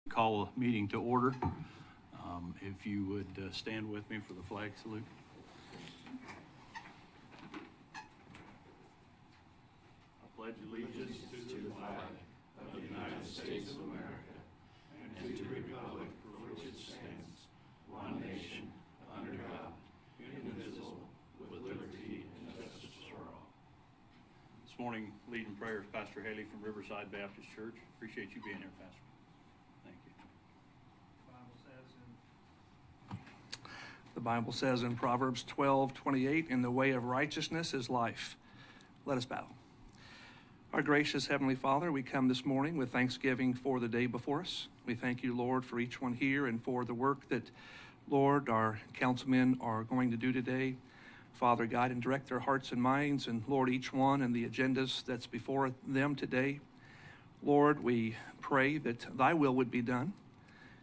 Call a meeting to order. If you would stand with me for the flag salute. I pledge allegiance to the flag of the United States of America and to the republic for which it stands, one nation, under God, indivisible, with liberty and justice for all. This morning, leading prayer is Pastor Haley from Riverside Baptist Church. Appreciate you being here, Pastor. Thank you. The Bible says in Proverbs 12:28, "In the way of righteousness is life." Let us bow. Our gracious Heavenly Father, we come this morning with thanksgiving for the day before us. We thank you, Lord, for each one here and for the work that, Lord, our councilmen are going to do today. Father, guide and direct their hearts and minds, and Lord, each one and the agendas that's before them today. Lord, we pray that thy will would be done,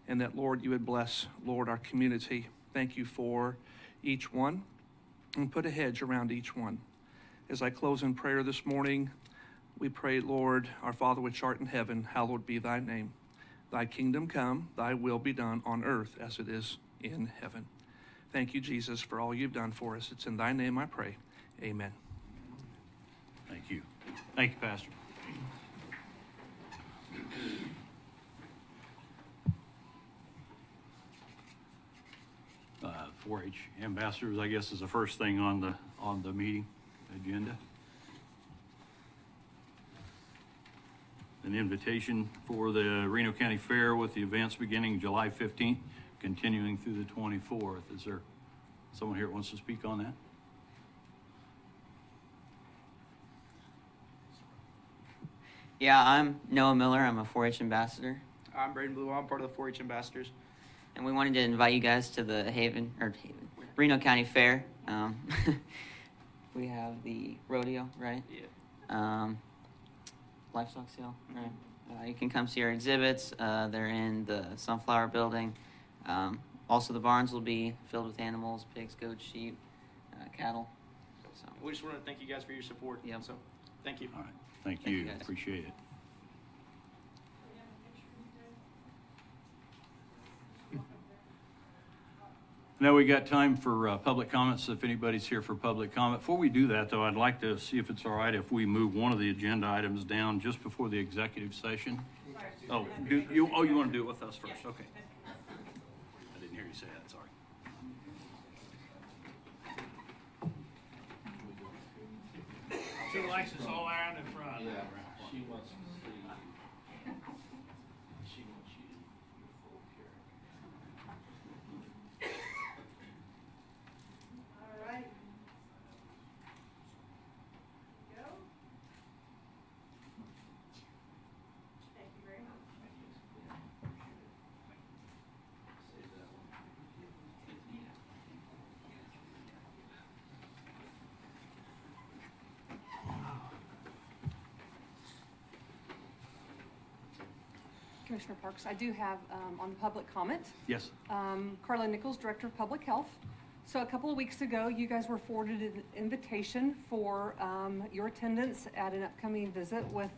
and that, Lord, you would bless, Lord, our community Thank you for each one, and put a hedge around each one. As I close in prayer this morning, we pray, Lord, our Father which art in heaven, hallowed be thy name. Thy kingdom come, thy will be done on earth as it is in heaven. Thank you, Jesus, for all you've done for us. It's in thy name I pray. Amen. Thank you. Thank you, Pastor. 4-H ambassadors, I guess, is the first thing on the meeting agenda. An invitation for the Reno County Fair with the events beginning July 15th, continuing through the 24th. Is there someone here that wants to speak on that? Yeah, I'm Noah Miller. I'm a 4-H ambassador, I'm Braden Blue. I'm part of the 4-H ambassadors. and we wanted to invite you guys to the Reno County Fair. We have the rodeo, right? Yeah. Livestock sale, right? You can come see our exhibits. They're in the Sunflower Building. Also, the barns will be filled with animals: pigs, goats, sheep, cattle. So, We just want to thank you guys for your support. Yep. So, thank you. All right. Thank Thank you. you, guys. Appreciate it. Now we got time for public comments, if anybody's here for public comment. Before we do that, though, I'd like to see if it's all right if we move one of the agenda items down just before the executive session. Oh, you want to do it with us first? Okay. I didn't hear you say that, sorry. She likes us all around in front. Yeah, she wants to see you. She wants you to your full character. All right. Go. Thank you very much. Say that one. Commissioner Parks, I do have on the public comment, Yes. Carla Nichols, Director of Public Health. So a couple of weeks ago, you guys were forwarded an invitation for your attendance at an upcoming visit with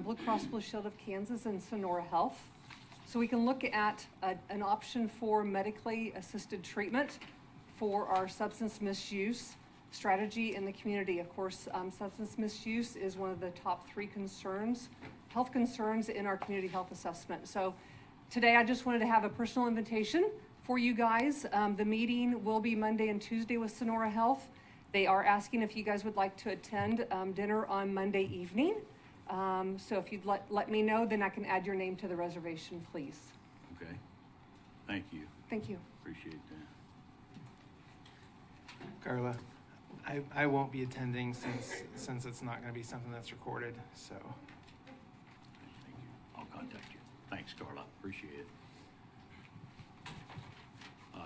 Blue Cross Blue Shield of Kansas and Sonora Health. So we can look at an option for medically assisted treatment for our substance misuse strategy in the community. Of course, substance misuse is one of the top 3 concerns, health concerns in our community health assessment. So today I just wanted to have a personal invitation for you guys. The meeting will be Monday and Tuesday with Sonora Health. They are asking if you guys would like to attend dinner on Monday evening. So if you'd let me know, then I can add your name to the reservation, please. Okay. Thank you. Thank you. Appreciate that. Carla, I won't be attending since it's not going to be something that's recorded, so. Thank you. I'll contact you. Thanks, Carla. Appreciate it.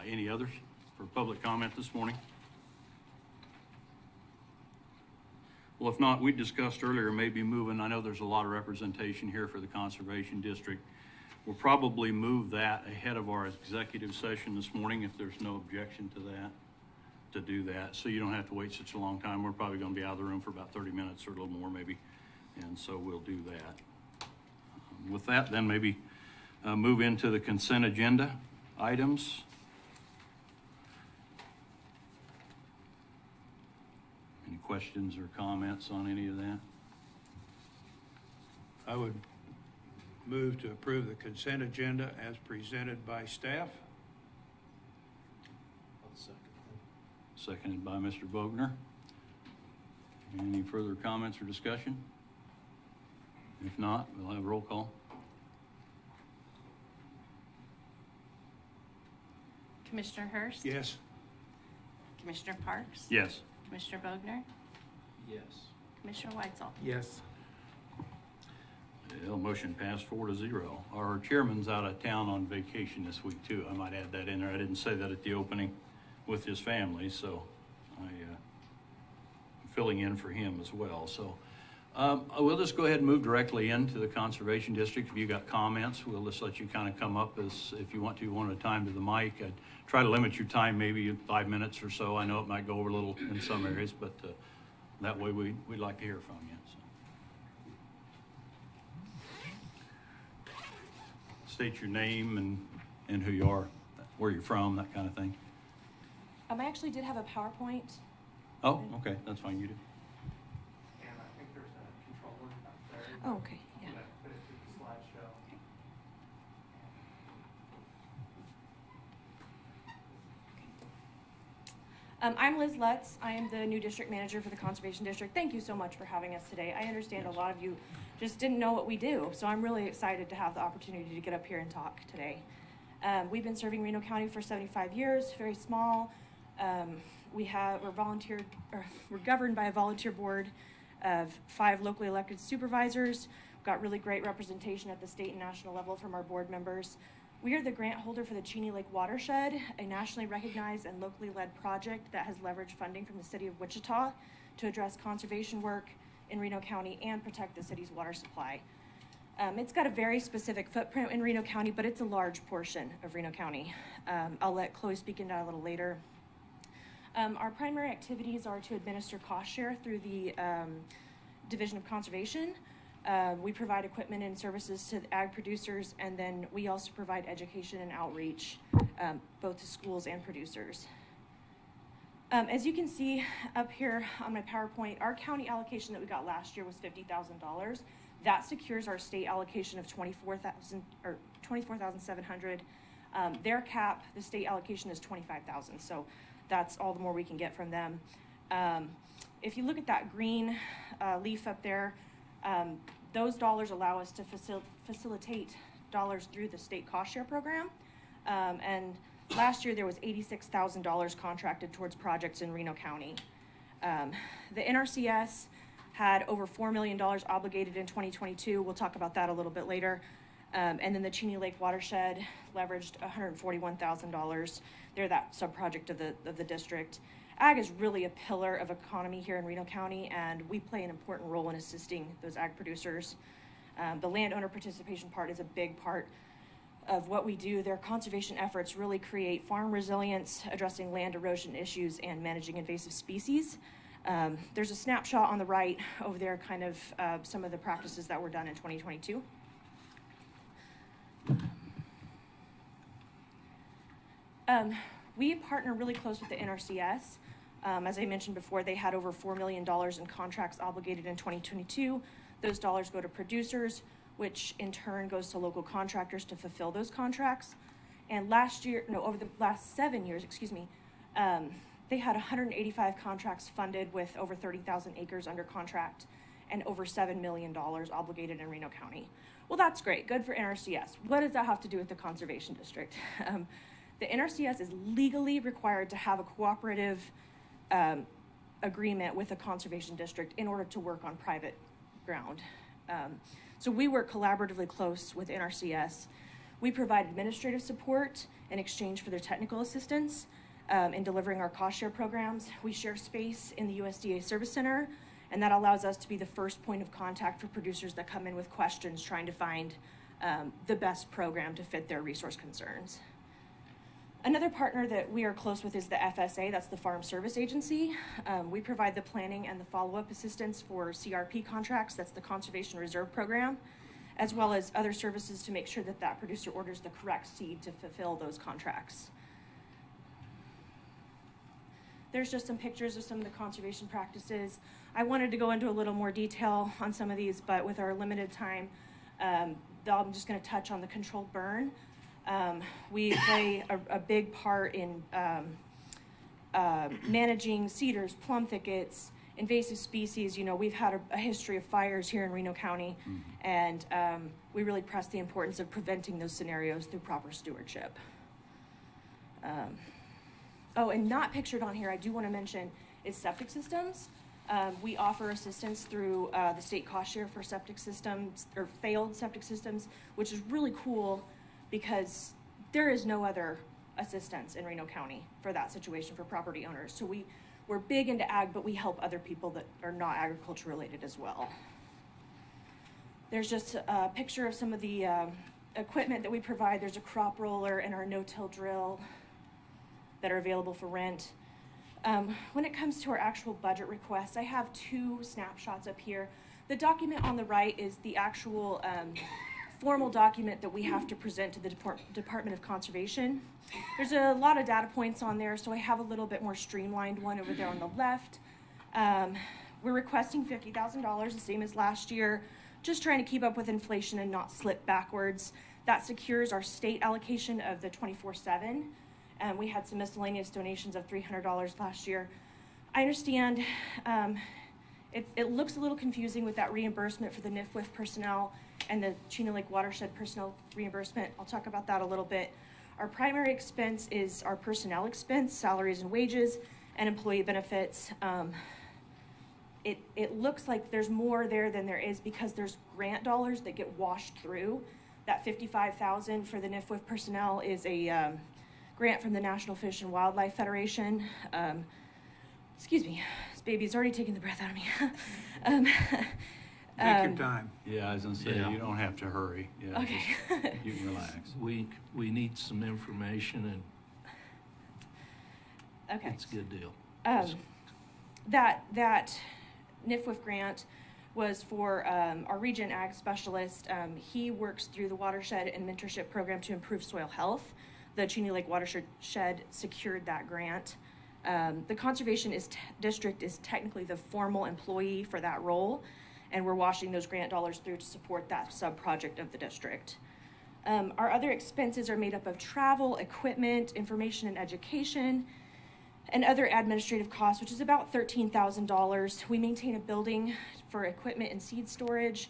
Any others for public comment this morning? Well, if not, we discussed earlier maybe moving, I know there's a lot of representation here for the Conservation District. We'll probably move that ahead of our executive session this morning if there's no objection to that, to do that. So you don't have to wait such a long time. We're probably going to be out of the room for about 30 minutes or a little more maybe. And so we'll do that. With that, then maybe move into the consent agenda items. Any questions or comments on any of that? I would move to approve the consent agenda as presented by staff. I'll second Seconded by Mr. Bogner. Any further comments or discussion? If not, we'll have a roll call. Commissioner Hurst? Yes. Commissioner Parks? Yes. Commissioner Bogner? Yes. Commissioner Weitzel? Yes. The motion passed 4-0. Our chairman's out of town on vacation this week too. I might add that in there. I didn't say that at the opening with his family, so I'm filling in for him as well. So We'll just go ahead and move directly into the Conservation District. If you got comments, we'll just let you kind of come up as, if you want to, one at a time to the mic. I'd try to limit your time, maybe 5 minutes or so. I know it might go over a little in some areas, but that way we'd like to hear from you. So. State your name and who you are, where you're from, that kind of thing. I actually did have a PowerPoint. Oh, okay, that's fine, you do. And I think there's a controller up there. Oh, okay, yeah. I'm gonna put it through the slideshow. I'm Liz Lutz. I am the new district manager for the Conservation District. Thank you so much for having us today. I understand a lot of you just didn't know what we do, so I'm really excited to have the opportunity to get up here and talk today. We've been serving Reno County for 75 years, very small. We're governed by a volunteer board of 5 locally elected supervisors. We've got really great representation at the state and national level from our board members. We are the grant holder for the Cheney Lake Watershed, a nationally recognized and locally led project that has leveraged funding from the city of Wichita to address conservation work in Reno County and protect the city's water supply. It's got a very specific footprint in Reno County, but it's a large portion of Reno County. I'll let Chloe speak into that a little later. Our primary activities are to administer cost share through the Division of Conservation. We provide equipment and services to the ag producers, and then we also provide education and outreach, both to schools and producers. As you can see up here on my PowerPoint, our county allocation that we got last year was $50,000. That secures our state allocation of $24,700. Their cap, the state allocation, is $25,000. So that's all the more we can get from them. If you look at that green leaf up there, those dollars allow us to facilitate dollars through the state cost share program. And last year there was $86,000 contracted towards projects in Reno County. The NRCS had over $4 million obligated in 2022. We'll talk about that a little bit later. And then the Cheney Lake Watershed leveraged $141,000. They're that sub-project of the district. Ag is really a pillar of economy here in Reno County, and we play an important role in assisting those ag producers. The landowner participation part is a big part of what we do. Their conservation efforts really create farm resilience, addressing land erosion issues, and managing invasive species. There's a snapshot on the right over there, kind of some of the practices that were done in 2022. We partner really close with the NRCS. As I mentioned before, they had over $4 million in contracts obligated in 2022. Those dollars go to producers, which in turn goes to local contractors to fulfill those contracts. And over the last 7 years, they had 185 contracts funded with over 30,000 acres under contract and over $7 million obligated in Reno County. Well, that's great, good for NRCS. What does that have to do with the Conservation District? The NRCS is legally required to have a cooperative agreement with the Conservation District in order to work on private ground. So we work collaboratively close with NRCS. We provide administrative support in exchange for their technical assistance in delivering our cost share programs. We share space in the USDA Service Center, and that allows us to be the first point of contact for producers that come in with questions trying to find the best program to fit their resource concerns. Another partner that we are close with is the FSA, that's the Farm Service Agency. We provide the planning and the follow-up assistance for CRP contracts, that's the Conservation Reserve Program, as well as other services to make sure that that producer orders the correct seed to fulfill those contracts. There's just some pictures of some of the conservation practices. I wanted to go into a little more detail on some of these, but with our limited time, I'm just going to touch on the controlled burn. We play a big part in managing cedars, plum thickets, invasive species. You know, we've had a history of fires here in Reno County, and we really press the importance of preventing those scenarios through proper stewardship. Oh, and not pictured on here, I do want to mention, is septic systems. We offer assistance through the state cost share for septic systems, or failed septic systems, which is really cool because there is no other assistance in Reno County for that situation for property owners. So we're big into ag, but we help other people that are not agriculture related as well. There's just a picture of some of the equipment that we provide. There's a crop roller and our no-till drill that are available for rent. When it comes to our actual budget requests, I have two snapshots up here. The document on the right is the actual formal document that we have to present to the Department of Conservation. There's a lot of data points on there, so I have a little bit more streamlined one over there on the left. We're requesting $50,000, the same as last year, just trying to keep up with inflation and not slip backwards. That secures our state allocation of the 24/7. We had some miscellaneous donations of $300 last year. I understand it looks a little confusing with that reimbursement for the NIFWIF personnel and the Chino Lake Watershed personnel reimbursement. I'll talk about that a little bit. Our primary expense is our personnel expense, salaries and wages, and employee benefits. It looks like there's more there than there is because there's grant dollars that get washed through. That $55,000 for the NIFWIF personnel is a grant from the National Fish and Wildlife Federation. Excuse me, this baby's already taking the breath out of me. Take your time. Yeah, I was gonna say, Yeah. you don't have to hurry. Yeah, Okay. just- you can relax. We need some information, and Okay. it's a good deal. That NIFWIF grant was for our region ag specialist. He works through the watershed and mentorship program to improve soil health. The Cheney Lake Watershed secured that grant. The conservation district is technically the formal employee for that role, and we're washing those grant dollars through to support that sub-project of the district. Our other expenses are made up of travel, equipment, information and education, and other administrative costs, which is about $13,000. We maintain a building for equipment and seed storage.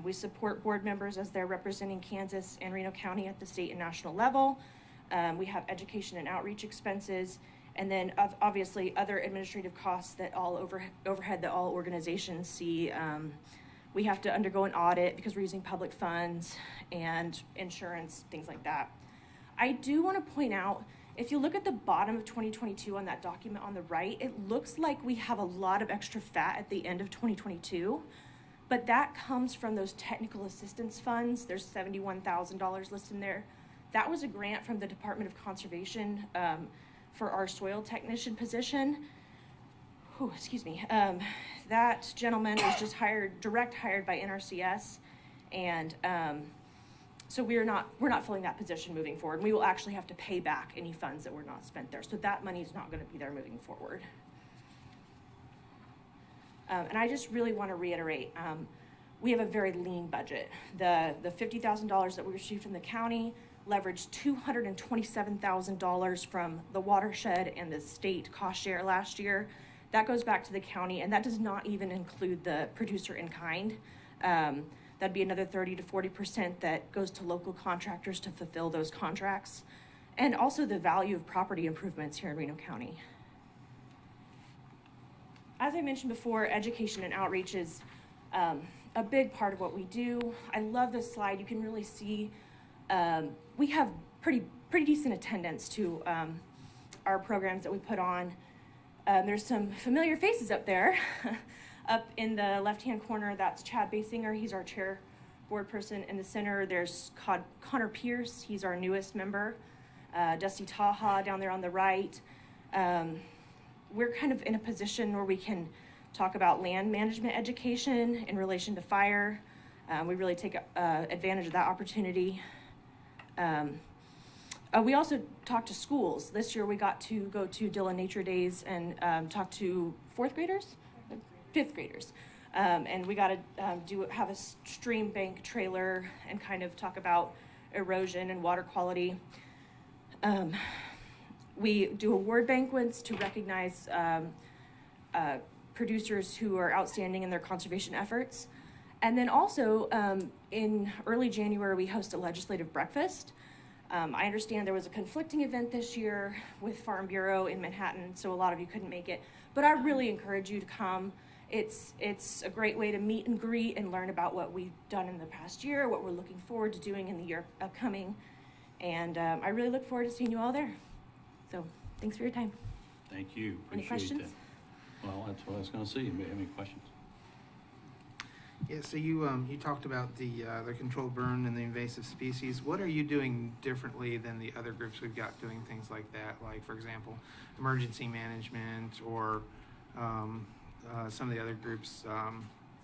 We support board members as they're representing Kansas and Reno County at the state and national level. We have education and outreach expenses, and then obviously other administrative costs that all overhead that all organizations see. We have to undergo an audit because we're using public funds and insurance, things like that. I do want to point out, if you look at the bottom of 2022 on that document on the right, it looks like we have a lot of extra fat at the end of 2022, but that comes from those technical assistance funds. There's $71,000 listed in there. That was a grant from the Department of Conservation for our soil technician position. Whew, excuse me. That gentleman was just direct hired by NRCS, and so we're not filling that position moving forward. We will actually have to pay back any funds that were not spent there. So that money is not going to be there moving forward. And I just really want to reiterate, we have a very lean budget. The $50,000 that we received from the county leveraged $227,000 from the watershed and the state cost share last year. That goes back to the county, and that does not even include the producer in kind. That'd be another 30 to 40% that goes to local contractors to fulfill those contracts, and also the value of property improvements here in Reno County. As I mentioned before, education and outreach is a big part of what we do. I love this slide. You can really see we have pretty decent attendance to our programs that we put on. There's some familiar faces up there. Up in the left-hand corner, that's Chad Basinger. He's our chair board person. In the center, there's Connor Pierce. He's our newest member. Dusty Taha down there on the right. We're kind of in a position where we can talk about land management education in relation to fire. We really take advantage of that opportunity. We also talk to schools. This year we got to go to Dillon Nature Days and talk to fifth graders. And we got to have a stream bank trailer and kind of talk about erosion and water quality. We do award banquets to recognize producers who are outstanding in their conservation efforts. And then also in early January, we host a legislative breakfast. I understand there was a conflicting event this year with Farm Bureau in Manhattan, so a lot of you couldn't make it. But I really encourage you to come. It's a great way to meet and greet and learn about what we've done in the past year, what we're looking forward to doing in the year upcoming. And I really look forward to seeing you all there. So thanks for your time. Thank you. Any Appreciate questions? that. Well, that's what I was gonna see. Any questions? Yeah, so you talked about the controlled burn and the invasive species. What are you doing differently than the other groups we've got doing things like that? Like, for example, emergency management or some of the other groups.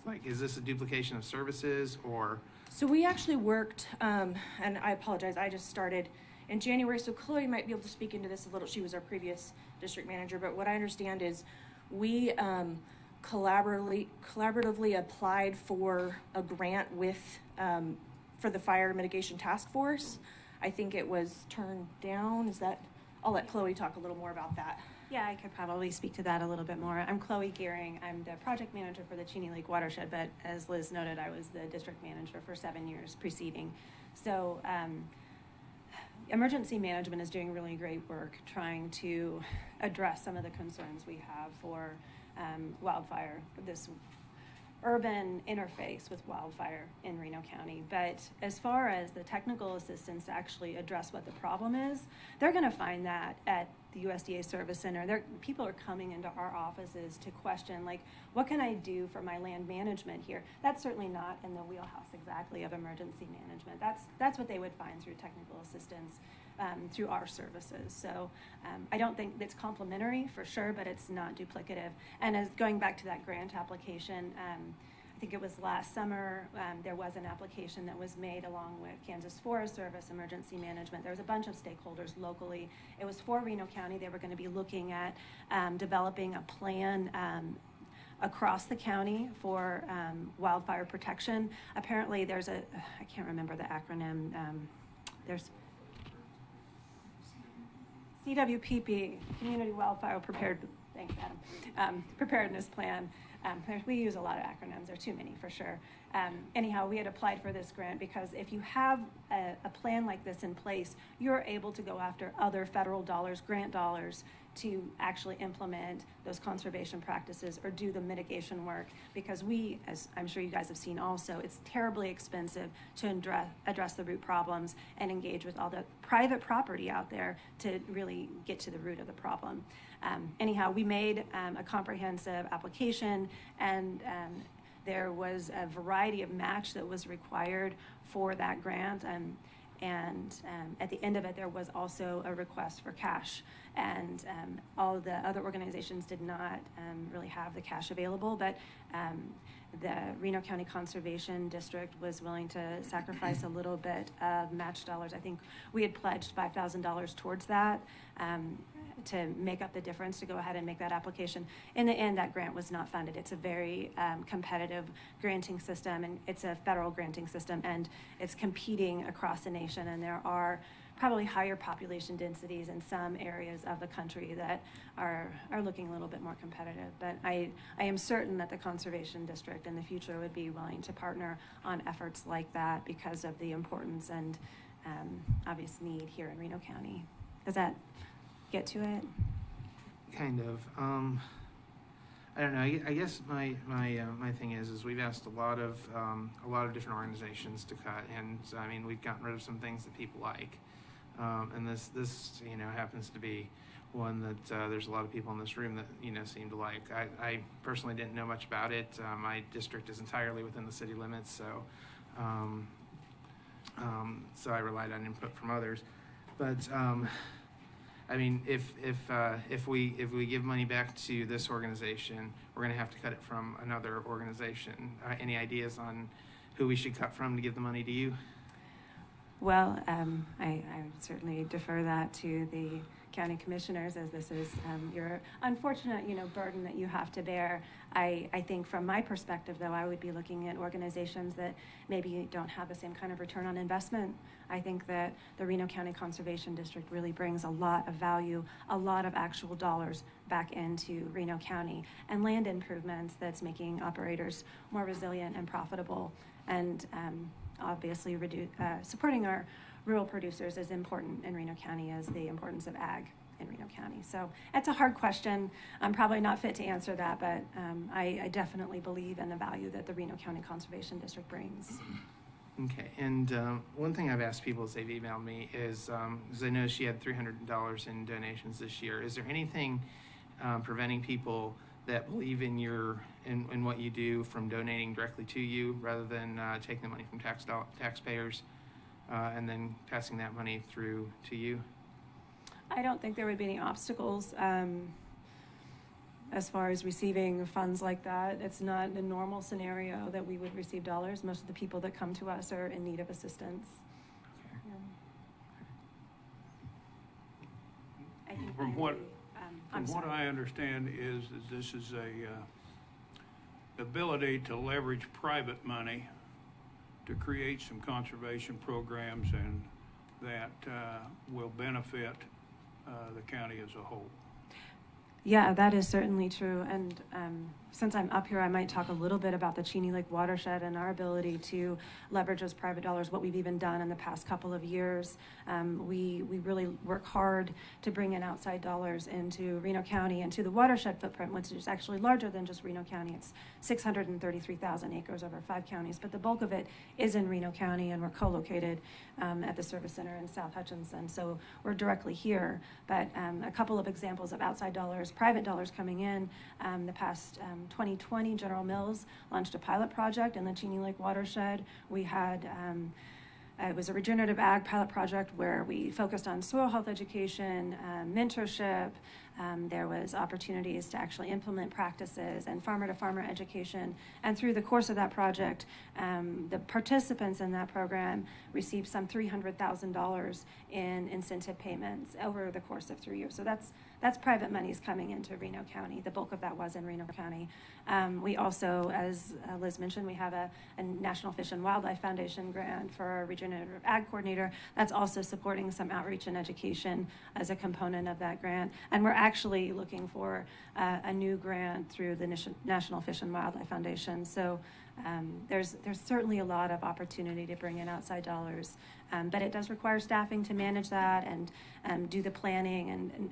Like, is this a duplication of services or? So we actually worked, and I apologize, I just started in January, so Chloe might be able to speak into this a little. She was our previous district manager, but what I understand is we collaboratively applied for a grant with for the fire mitigation task force. I think it was turned down. I'll let Chloe talk a little more about that. Yeah, I could probably speak to that a little bit more. I'm Chloe Gearing. I'm the project manager for the Cheney Lake Watershed, but as Liz noted, I was the district manager for 7 years preceding. So emergency management is doing really great work trying to address some of the concerns we have for wildfire, this urban interface with wildfire in Reno County. But as far as the technical assistance to actually address what the problem is, they're going to find that at the USDA Service Center. People are coming into our offices to question, like, what can I do for my land management here? That's certainly not in the wheelhouse exactly of emergency management. That's what they would find through technical assistance through our services. So I don't think it's complementary for sure, but it's not duplicative. And as going back to that grant application, I think it was last summer, there was an application that was made along with Kansas Forest Service, Emergency Management. There was a bunch of stakeholders locally. It was for Reno County. They were going to be looking at developing a plan across the county for wildfire protection. Apparently there's I can't remember the acronym, there's CWPP, Community Wildfire Preparedness Plan. We use a lot of acronyms. There are too many for sure. Anyhow, we had applied for this grant because if you have a plan like this in place, you're able to go after other federal dollars, grant dollars, to actually implement those conservation practices or do the mitigation work, because we, as I'm sure you guys have seen also, it's terribly expensive to address the root problems and engage with all the private property out there to really get to the root of the problem. Anyhow, we made a comprehensive application, and there was a variety of match that was required for that grant, and at the end of it there was also a request for cash, and all the other organizations did not really have the cash available, but the Reno County Conservation District was willing to sacrifice a little bit of match dollars. I think we had pledged $5,000 towards that to make up the difference to go ahead and make that application. In the end, that grant was not funded. It's a very competitive granting system, and it's a federal granting system, and it's competing across the nation, and there are probably higher population densities in some areas of the country that are looking a little bit more competitive. But I am certain that the Conservation District in the future would be willing to partner on efforts like that because of the importance and obvious need here in Reno County. Does that get to it? Kind of. I don't know. I guess my thing is we've asked a lot of different organizations to cut, and I mean we've gotten rid of some things that people like, and this happens to be one that there's a lot of people in this room that seem to like. I personally didn't know much about it. My district is entirely within the city limits, so so I relied on input from others, but. I mean, if we give money back to this organization, we're going to have to cut it from another organization. Any ideas on who we should cut from to give the money to you? Well, I would certainly defer that to the county commissioners, as this is your unfortunate, burden that you have to bear. I think from my perspective, though, I would be looking at organizations that maybe don't have the same kind of return on investment. I think that the Reno County Conservation District really brings a lot of value, a lot of actual dollars back into Reno County, and land improvements that's making operators more resilient and profitable, and obviously supporting our rural producers is important in Reno County as the importance of ag in Reno County. So it's a hard question. I'm probably not fit to answer that, but I definitely believe in the value that the Reno County Conservation District brings. Okay, and one thing I've asked people as they've emailed me is, because I know she had $300 in donations this year, is there anything preventing people that believe in in what you do from donating directly to you rather than taking the money from taxpayers and then passing that money through to you? I don't think there would be any obstacles as far as receiving funds like that. It's not a normal scenario that we would receive dollars. Most of the people that come to us are in need of assistance. Okay. I think From Andy, what- I'm From what sorry. I understand is that this is a ability to leverage private money to create some conservation programs and that will benefit the county as a whole. Yeah, that is certainly true. And since I'm up here, I might talk a little bit about the Cheney Lake watershed and our ability to leverage those private dollars, what we've even done in the past couple of years. We really work hard to bring in outside dollars into Reno County and to the watershed footprint, which is actually larger than just Reno County. It's 633,000 acres over 5 counties, but the bulk of it is in Reno County, and we're co-located at the Service Center in South Hutchinson. So we're directly here, but a couple of examples of outside dollars, private dollars coming in. The past 2020, General Mills launched a pilot project in the Cheney Lake watershed. We had it was a regenerative ag pilot project where we focused on soil health education, mentorship. There was opportunities to actually implement practices and farmer-to-farmer education. And through the course of that project, the participants in that program received some $300,000 in incentive payments over the course of 3 years. So that's private monies coming into Reno County. The bulk of that was in Reno County. We also, as Liz mentioned, we have a National Fish and Wildlife Foundation grant for our regenerative ag coordinator. That's also supporting some outreach and education as a component of that grant. And we're actually looking for a new grant through the National Fish and Wildlife Foundation. So there's certainly a lot of opportunity to bring in outside dollars, but it does require staffing to manage that and do the planning. And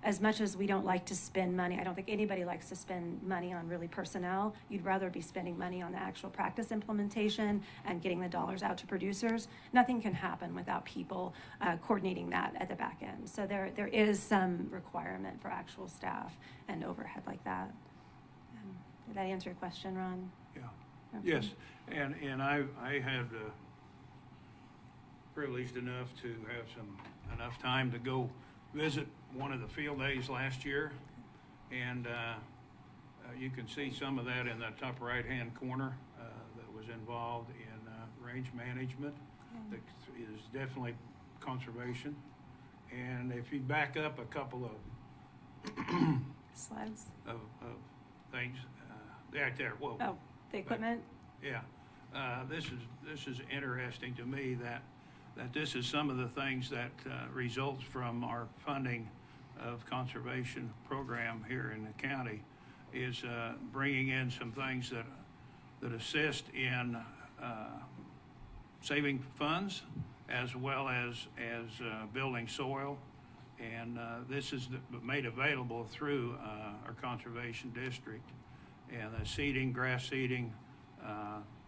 as much as we don't like to spend money, I don't think anybody likes to spend money on really personnel. You'd rather be spending money on the actual practice implementation and getting the dollars out to producers. Nothing can happen without people coordinating that at the back end. So there is some requirement for actual staff and overhead like that. Did that answer your question, Ron? Yeah. Okay. Yes, and I had privileged enough to have enough time to go visit one of the field days last year, and you can see some of that in the top right-hand corner that was involved in range management. That is definitely conservation. And if you back up a couple of Slides. of things, right there. Whoa. Oh, the equipment. Yeah, this is interesting to me that this is some of the things that results from our funding of conservation program here in the county is bringing in some things that assist in saving funds as well as building soil, and this is made available through our conservation district, and the seeding, grass seeding,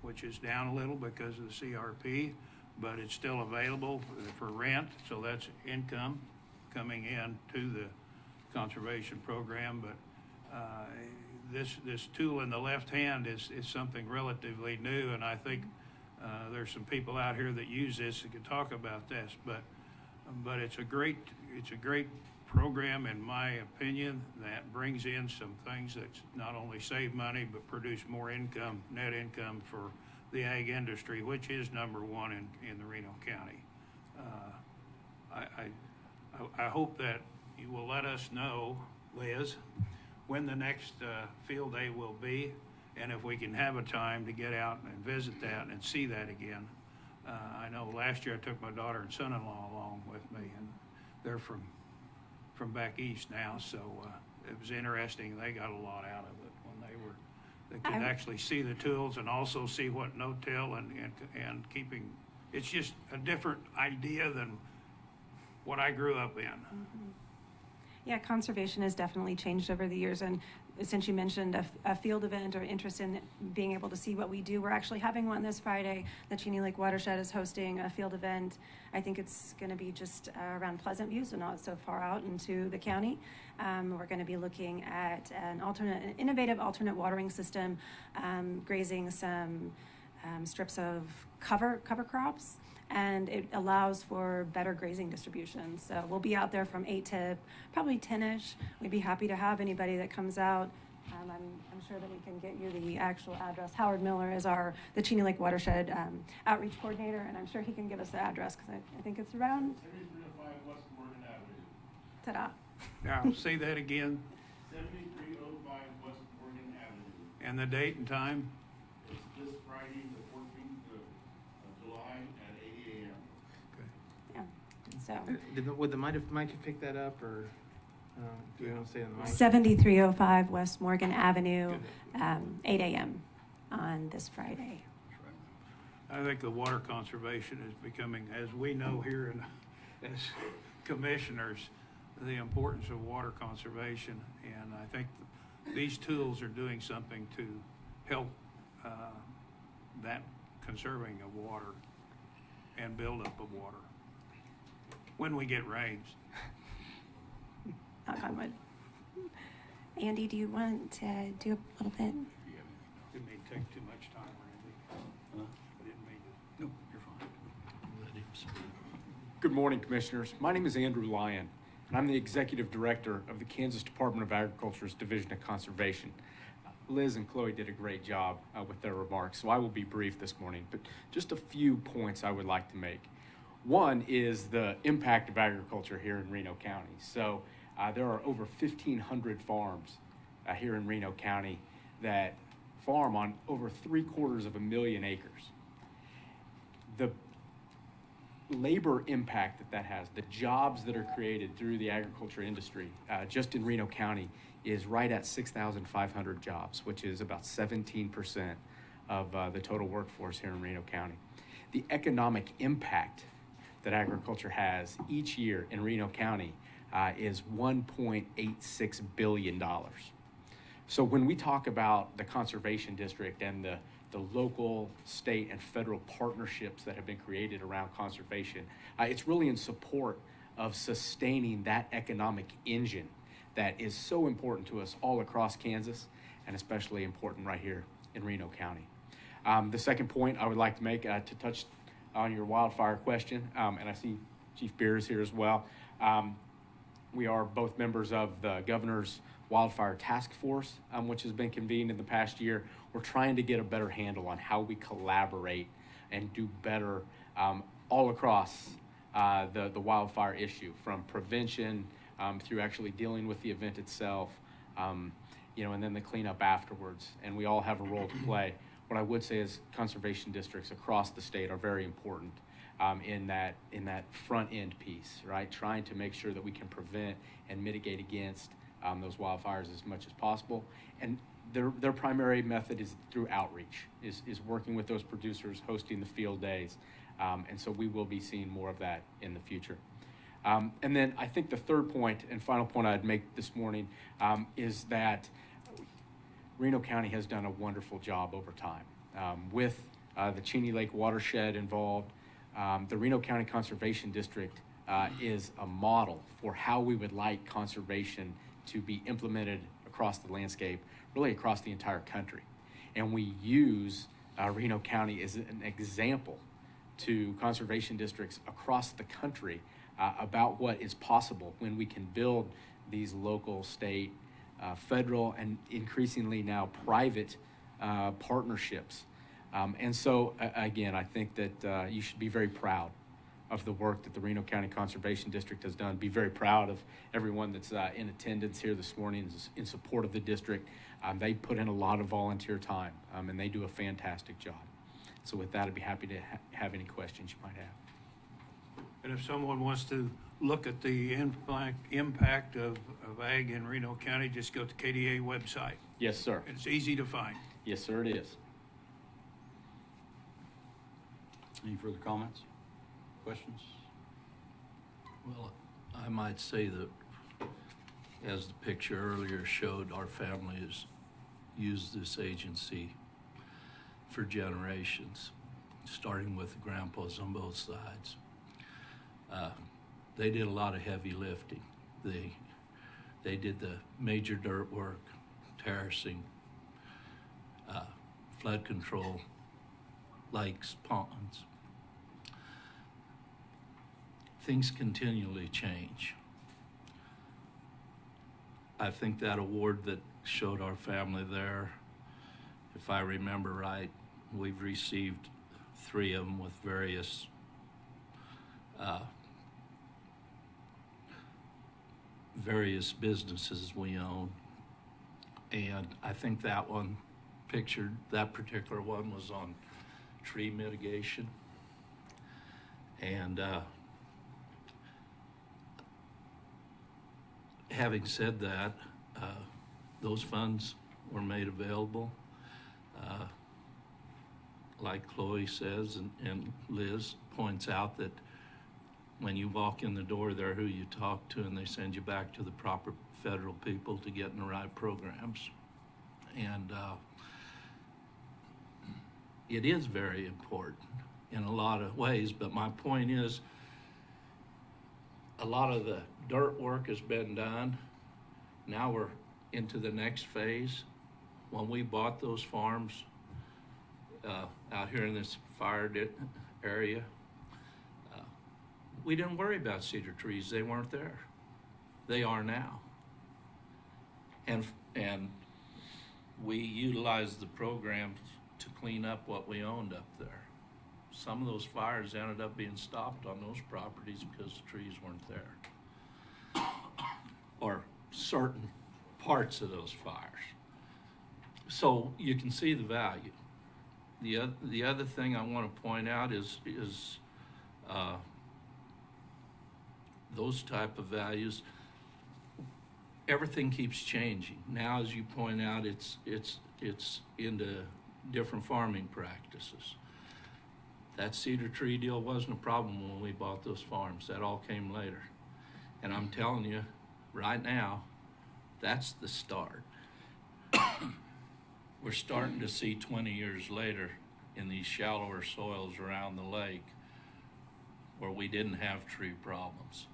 which is down a little because of the CRP, but it's still available for rent, so that's income coming in to the conservation program. But this tool in the left hand is something relatively new, and I think there's some people out here that use this that could talk about this. But it's a great program, in my opinion, that brings in some things that not only save money but produce more income, net income for the ag industry, which is #1 in the Reno County. I hope that you will let us know, Liz, when the next field day will be, and if we can have a time to get out and visit that and see that again. I know last year I took my daughter and son-in-law along with me, and they're from back east now, so it was interesting. They got a lot out of it when they could actually see the tools and also see what no-till and keeping. It's just a different idea than what I grew up in. Mm-hmm. Yeah, conservation has definitely changed over the years, and since you mentioned a field event or interest in being able to see what we do, we're actually having one this Friday. The Cheney Lake Watershed is hosting a field event. I think it's going to be just around Pleasant View, so not so far out into the county. We're going to be looking at an innovative alternate watering system, grazing some strips of cover crops, and it allows for better grazing distribution. So we'll be out there from 8 to probably 10-ish. We'd be happy to have anybody that comes out. I'm sure that we can get you the actual address. Howard Miller is the Cheney Lake Watershed outreach coordinator, and I'm sure he can give us the address because I think it's around. 7305 West Morgan Avenue. Ta-da. Now, say that again, 7305 West Morgan Avenue. and the date and time? It's this Friday, the 14th of July at 8 a.m. Yeah. So Would the mic have picked that up, or do we want to say it on the mic? 7305 West Morgan Avenue, 8 a.m. on this Friday. I think the water conservation is becoming, as we know here as commissioners, the importance of water conservation. And I think these tools are doing something to help that conserving of water and buildup of water when we get rains. Knock on wood. Andy, do you want to do a little bit? Didn't mean to take too much time, Randy. I didn't mean to. No, you're fine. Let him speak. Good morning, Commissioners. My name is Andrew Lyon, and I'm the Executive Director of the Kansas Department of Agriculture's Division of Conservation. Liz and Chloe did a great job with their remarks, so I will be brief this morning, but just a few points I would like to make. One is the impact of agriculture here in Reno County. So there are over 1,500 farms here in Reno County that farm on over 750,000 acres. The labor impact that has, the jobs that are created through the agriculture industry, just in Reno County, is right at 6,500 jobs, which is about 17% of the total workforce here in Reno County. The economic impact that agriculture has each year in Reno County is $1.86 billion. So when we talk about the conservation district and the local, state, and federal partnerships that have been created around conservation, it's really in support of sustaining that economic engine that is so important to us all across Kansas, and especially important right here in Reno County. The second point I would like to make, to touch on your wildfire question, and I see Chief Beer is here as well. We are both members of the Governor's Wildfire Task Force, which has been convened in the past year. We're trying to get a better handle on how we collaborate and do better all across the wildfire issue, from prevention through actually dealing with the event itself, and then the cleanup afterwards. And we all have a role to play. What I would say is conservation districts across the state are very important in that front end piece, right? Trying to make sure that we can prevent and mitigate against those wildfires as much as possible. And their primary method is through outreach, is working with those producers, hosting the field days. And so we will be seeing more of that in the future. And then I think the third point and final point I'd make this morning is that Reno County has done a wonderful job over time with the Cheney Lake Watershed involved. The Reno County Conservation District is a model for how we would like conservation to be implemented across the landscape, really across the entire country. And we use Reno County as an example to conservation districts across the country about what is possible when we can build these local, state, federal, and increasingly now private partnerships. And so, again, I think that you should be very proud of the work that the Reno County Conservation District has done. Be very proud of everyone that's in attendance here this morning in support of the district. They put in a lot of volunteer time, and they do a fantastic job. So with that, I'd be happy to have any questions you might have. And if someone wants to look at the impact of ag in Reno County, just go to KDA website. Yes, sir. It's easy to find. Yes, sir, it is. Any further comments? Questions? Well, I might say that as the picture earlier showed, our family has used this agency for generations, starting with the grandpas on both sides. They did a lot of heavy lifting. They did the major dirt work, terracing, flood control, lakes, ponds. Things continually change. I think that award that showed our family there, if I remember right, we've received 3 of them with various various businesses we own. And I think that one pictured, that particular one was on tree mitigation. And having said that, those funds were made available. Like Chloe says, and Liz points out, that when you walk in the door, they're who you talk to, and they send you back to the proper federal people to get in the right programs. And it is very important in a lot of ways, but my point is, a lot of the dirt work has been done. Now we're into the next phase. When we bought those farms out here in this fire area, we didn't worry about cedar trees. They weren't there. They are now. And we utilized the programs to clean up what we owned up there. Some of those fires ended up being stopped on those properties because the trees weren't there, or certain parts of those fires. So you can see the value. The other thing I want to point out is those type of values. Everything keeps changing. Now, as you point out, it's into different farming practices. That cedar tree deal wasn't a problem when we bought those farms. That all came later. And I'm telling you, right now, that's the start. We're starting to see 20 years later in these shallower soils around the lake where we didn't have tree problems.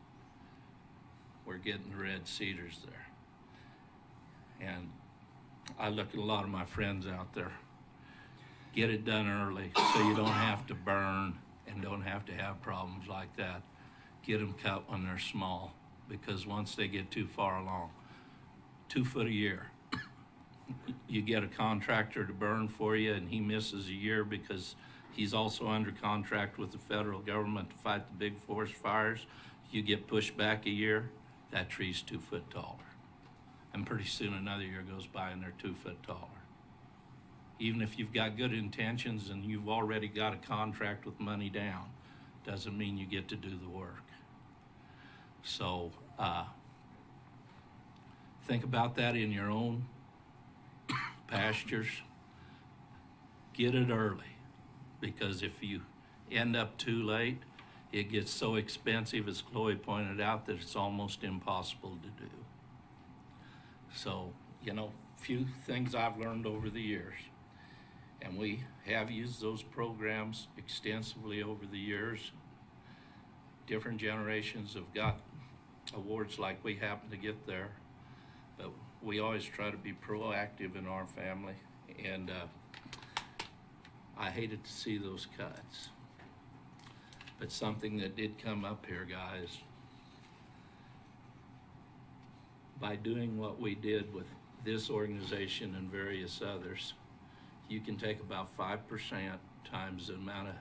We're getting the red cedars there. And I look at a lot of my friends out there. Get it done early so you don't have to burn and don't have to have problems like that. Get them cut when they're small, because once they get too far along, 2 foot a year. You get a contractor to burn for you and he misses a year because he's also under contract with the federal government to fight the big forest fires. You get pushed back a year, that tree's 2 foot taller. And pretty soon another year goes by and they're 2 foot taller. Even if you've got good intentions and you've already got a contract with money down, doesn't mean you get to do the work. So think about that in your own pastures. Get it early, because if you end up too late, it gets so expensive, as Chloe pointed out, that it's almost impossible to do. So, few things I've learned over the years. And we have used those programs extensively over the years. Different generations have got awards like we happen to get there, but we always try to be proactive in our family. And I hated to see those cuts. But something that did come up here, guys, by doing what we did with this organization and various others, you can take about 5% times the amount of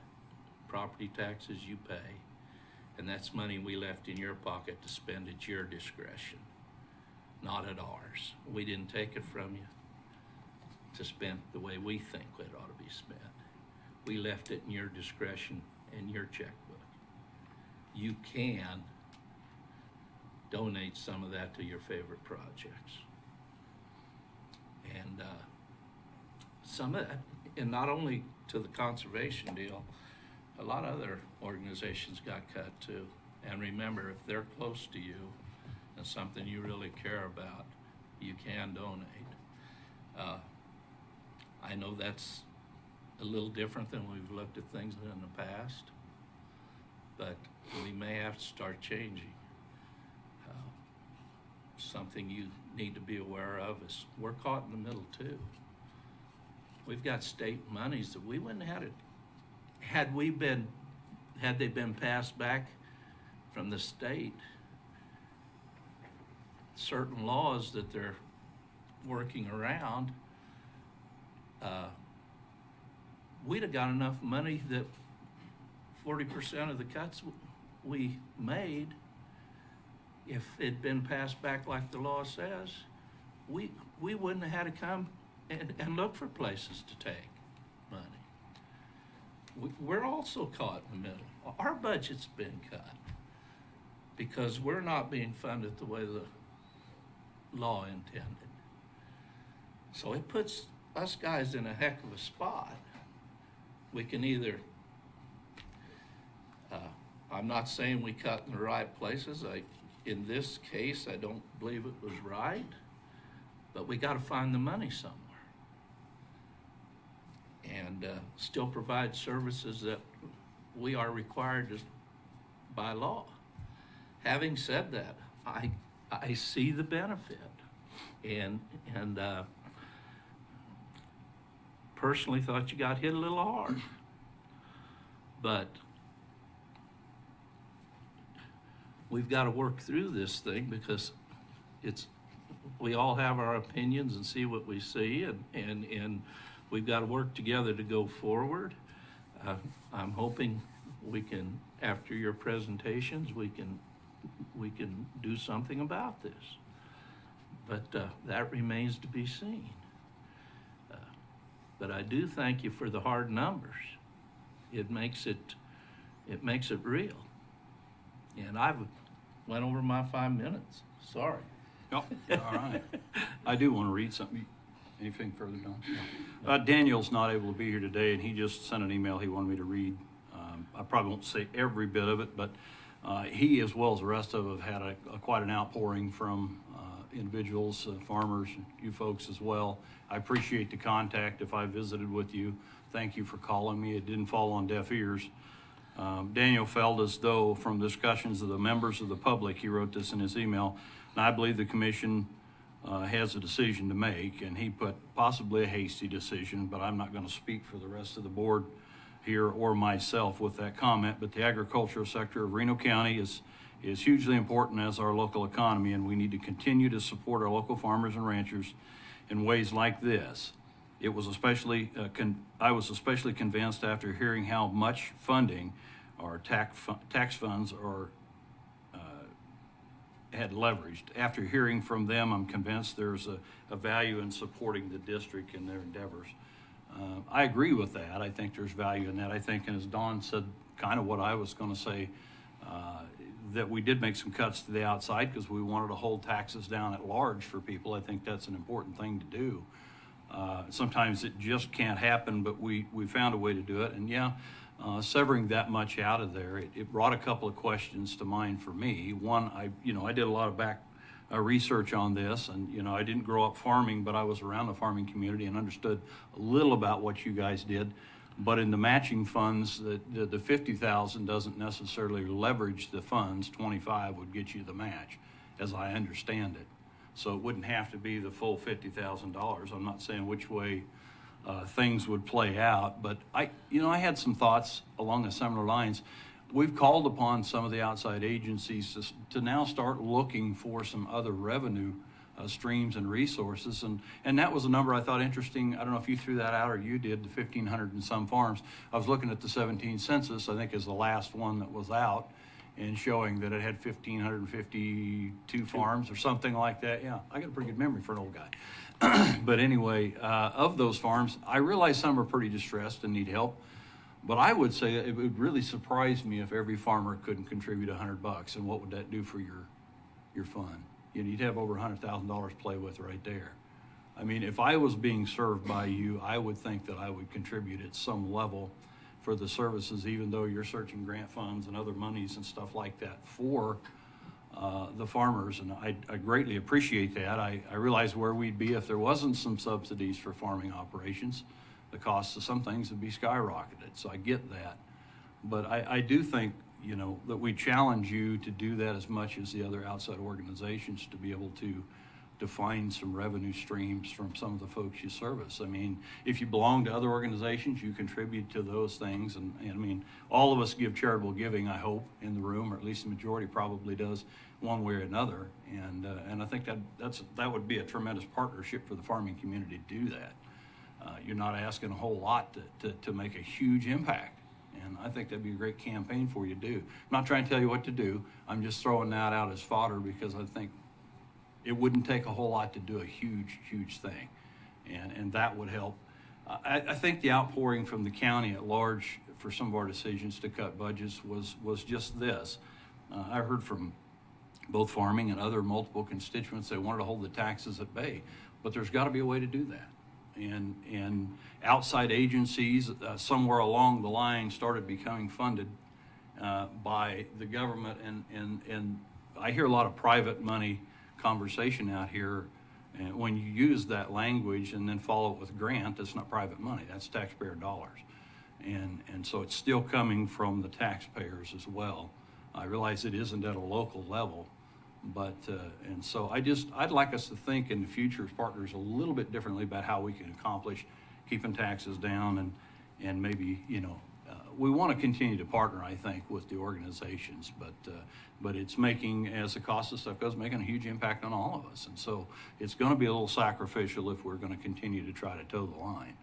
property taxes you pay, and that's money we left in your pocket to spend at your discretion, not at ours. We didn't take it from you to spend the way we think it ought to be spent. We left it in your discretion and your checkbook. You can donate some of that to your favorite projects. And some of that, and not only to the conservation deal, a lot of other organizations got cut too. And remember, if they're close to you, and something you really care about, you can donate. I know that's a little different than we've looked at things in the past, but we may have to start changing. Something you need to be aware of is we're caught in the middle too. We've got state monies that we wouldn't have had it had they been passed back from the state. Certain laws that they're working around, we'd have got enough money that 40% of the cuts we made, if it'd been passed back like the law says, we wouldn't have had to come and look for places to take money. We're also caught in the middle. Our budget's been cut because we're not being funded the way the law intended. So it puts us guys in a heck of a spot. We can either, I'm not saying we cut in the right places. In this case, I don't believe it was right, but we got to find the money somewhere and still provide services that we are required to by law. Having said that, I see the benefit, and personally thought you got hit a little hard, but we've got to work through this thing because we all have our opinions and see what we see, and we've got to work together to go forward. I'm hoping we can, after your presentations, we can do something about this. But that remains to be seen. But I do thank you for the hard numbers. It makes it real. And I've went over my 5 minutes. Sorry. Oh, all right. I do want to read something. Anything further, Don? Daniel's not able to be here today, and he just sent an email he wanted me to read. I probably won't say every bit of it, but he, as well as the rest of us, have had quite an outpouring from individuals, farmers, you folks as well. I appreciate the contact. If I visited with you, thank you for calling me. It didn't fall on deaf ears. Daniel felt as though from discussions of the members of the public, he wrote this in his email, and I believe the commission has a decision to make, and he put possibly a hasty decision, but I'm not going to speak for the rest of the board here or myself with that comment. But the agricultural sector of Reno County is hugely important as our local economy, and we need to continue to support our local farmers and ranchers in ways like this. It was especially I was especially convinced after hearing how much funding our tax funds are had leveraged. After hearing from them, I'm convinced there's a value in supporting the district in their endeavors. I agree with that. I think there's value in that. I think, and as Don said, kind of what I was going to say, that we did make some cuts to the outside because we wanted to hold taxes down at large for people. I think that's an important thing to do. Sometimes it just can't happen, but we found a way to do it. And yeah, severing that much out of there, it brought a couple of questions to mind for me. One, I did a lot of back research on this, and I didn't grow up farming, but I was around the farming community and understood a little about what you guys did. But in the matching funds, the 50,000 doesn't necessarily leverage the funds. 25 would get you the match, as I understand it. So it wouldn't have to be the full $50,000. I'm not saying which way things would play out, but I had some thoughts along the similar lines. We've called upon some of the outside agencies to now start looking for some other revenue streams and resources, and that was a number I thought interesting. I don't know if you threw that out or you did, the 1,500 and some farms. I was looking at the 17 census, I think is the last one that was out, and showing that it had 1,552 farms or something like that. Yeah, I got a pretty good memory for an old guy. But anyway, of those farms, I realize some are pretty distressed and need help. But I would say it would really surprise me if every farmer couldn't contribute $100. And what would that do for your fund? You'd have over $100,000 to play with right there. I mean, if I was being served by you, I would think that I would contribute at some level for the services, even though you're searching grant funds and other monies and stuff like that for the farmers, and I greatly appreciate that. I realize where we'd be if there wasn't some subsidies for farming operations. The cost of some things would be skyrocketed, so I get that. But I do think, you know, that we challenge you to do that as much as the other outside organizations to be able to find some revenue streams from some of the folks you service. I mean, if you belong to other organizations, you contribute to those things. And I mean, all of us give charitable giving, I hope, in the room, or at least the majority probably does one way or another. And I think that would be a tremendous partnership for the farming community to do that. You're not asking a whole lot to make a huge impact. And I think that'd be a great campaign for you to do. I'm not trying to tell you what to do. I'm just throwing that out as fodder because I think it wouldn't take a whole lot to do a huge thing. And that would help. I think the outpouring from the county at large for some of our decisions to cut budgets was just this. I heard from both farming and other multiple constituents that wanted to hold the taxes at bay, but there's got to be a way to do that. And outside agencies somewhere along the line started becoming funded by the government, and I hear a lot of private money conversation out here, and when you use that language and then follow it with grant, that's not private money, that's taxpayer dollars, and so it's still coming from the taxpayers as well. I realize it isn't at a local level, but and so I'd like us to think in the future as partners a little bit differently about how we can accomplish keeping taxes down, and maybe, you know, we want to continue to partner, I think, with the organizations, but it's making, as the cost of stuff goes, making a huge impact on all of us. And so it's going to be a little sacrificial if we're going to continue to try to toe the line.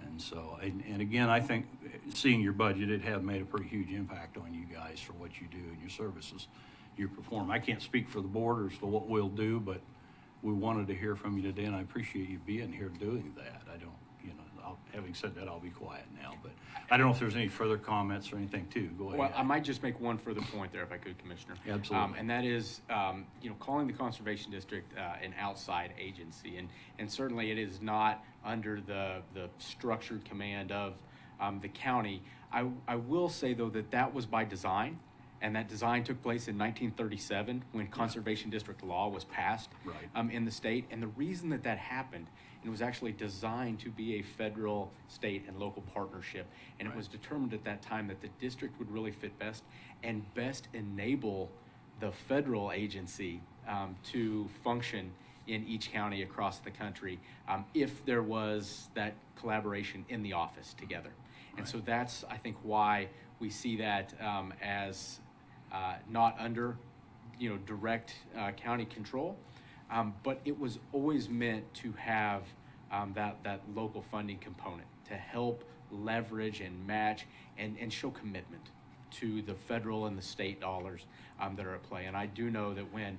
And so, and again, I think seeing your budget, it had made a pretty huge impact on you guys for what you do and your services you perform. I can't speak for the board as to what we'll do, but we wanted to hear from you today, and I appreciate you being here doing that. I don't, you know, having said that, I'll be quiet now, but I don't know if there's any further comments or anything too. Go ahead. Well, I might just make one further point there if I could, Commissioner. Absolutely. And that is, you know, calling the Conservation District an outside agency, and certainly it is not under the structured command of the county. I will say, though, that was by design. And that design took place in 1937 when Conservation District law was passed in the state. And the reason that happened, it was actually designed to be a federal, state, and local partnership. And it was determined at that time that the district would really fit best and best enable the federal agency to function in each county across the country if there was that collaboration in the office together. And so that's, I think, why we see that as not under, you know, direct county control, but it was always meant to have that local funding component to help leverage and match and show commitment to the federal and the state dollars that are at play. And I do know that when,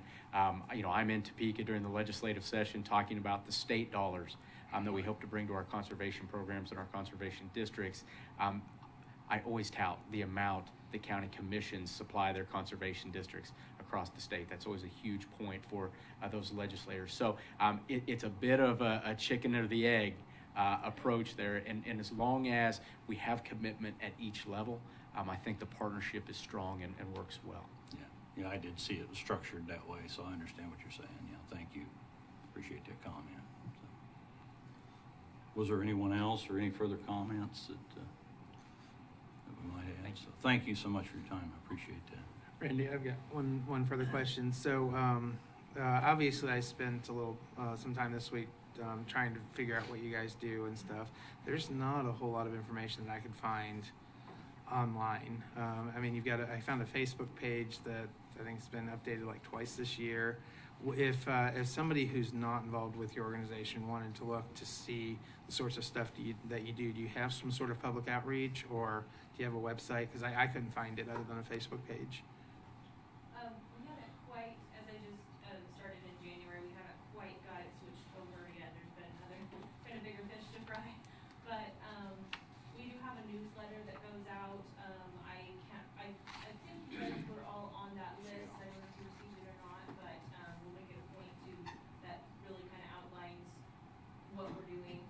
you know, I'm in Topeka during the legislative session talking about the state dollars that we hope to bring to our conservation programs and our conservation districts, I always tout the amount the county commissions supply their conservation districts across the state. That's always a huge point for those legislators. So it's a bit of a chicken or the egg approach there. And as long as we have commitment at each level, I think the partnership is strong and works well. Yeah, I did see it was structured that way, so I understand what you're saying. Yeah, thank you. Appreciate that comment. So, was there anyone else or any further comments that we might have? So thank you so much for your time. I appreciate that. Randy, I've got one further question. So obviously I spent a little some time this week trying to figure out what you guys do and stuff. There's not a whole lot of information that I could find online. I mean, I found a Facebook page that I think has been updated like twice this year. If somebody who's not involved with your organization wanted to look to see the sorts of stuff that you do you have some sort of public outreach, or do you have a website? Because I couldn't find it other than a Facebook page. We haven't quite, as I just started in January, we haven't quite got it switched over yet. There's been another kind of bigger fish to fry. But we do have a newsletter that goes out. I think you guys were all on that list. I don't know if you received it or not, but we'll make it a point that really kind of outlines what we're doing.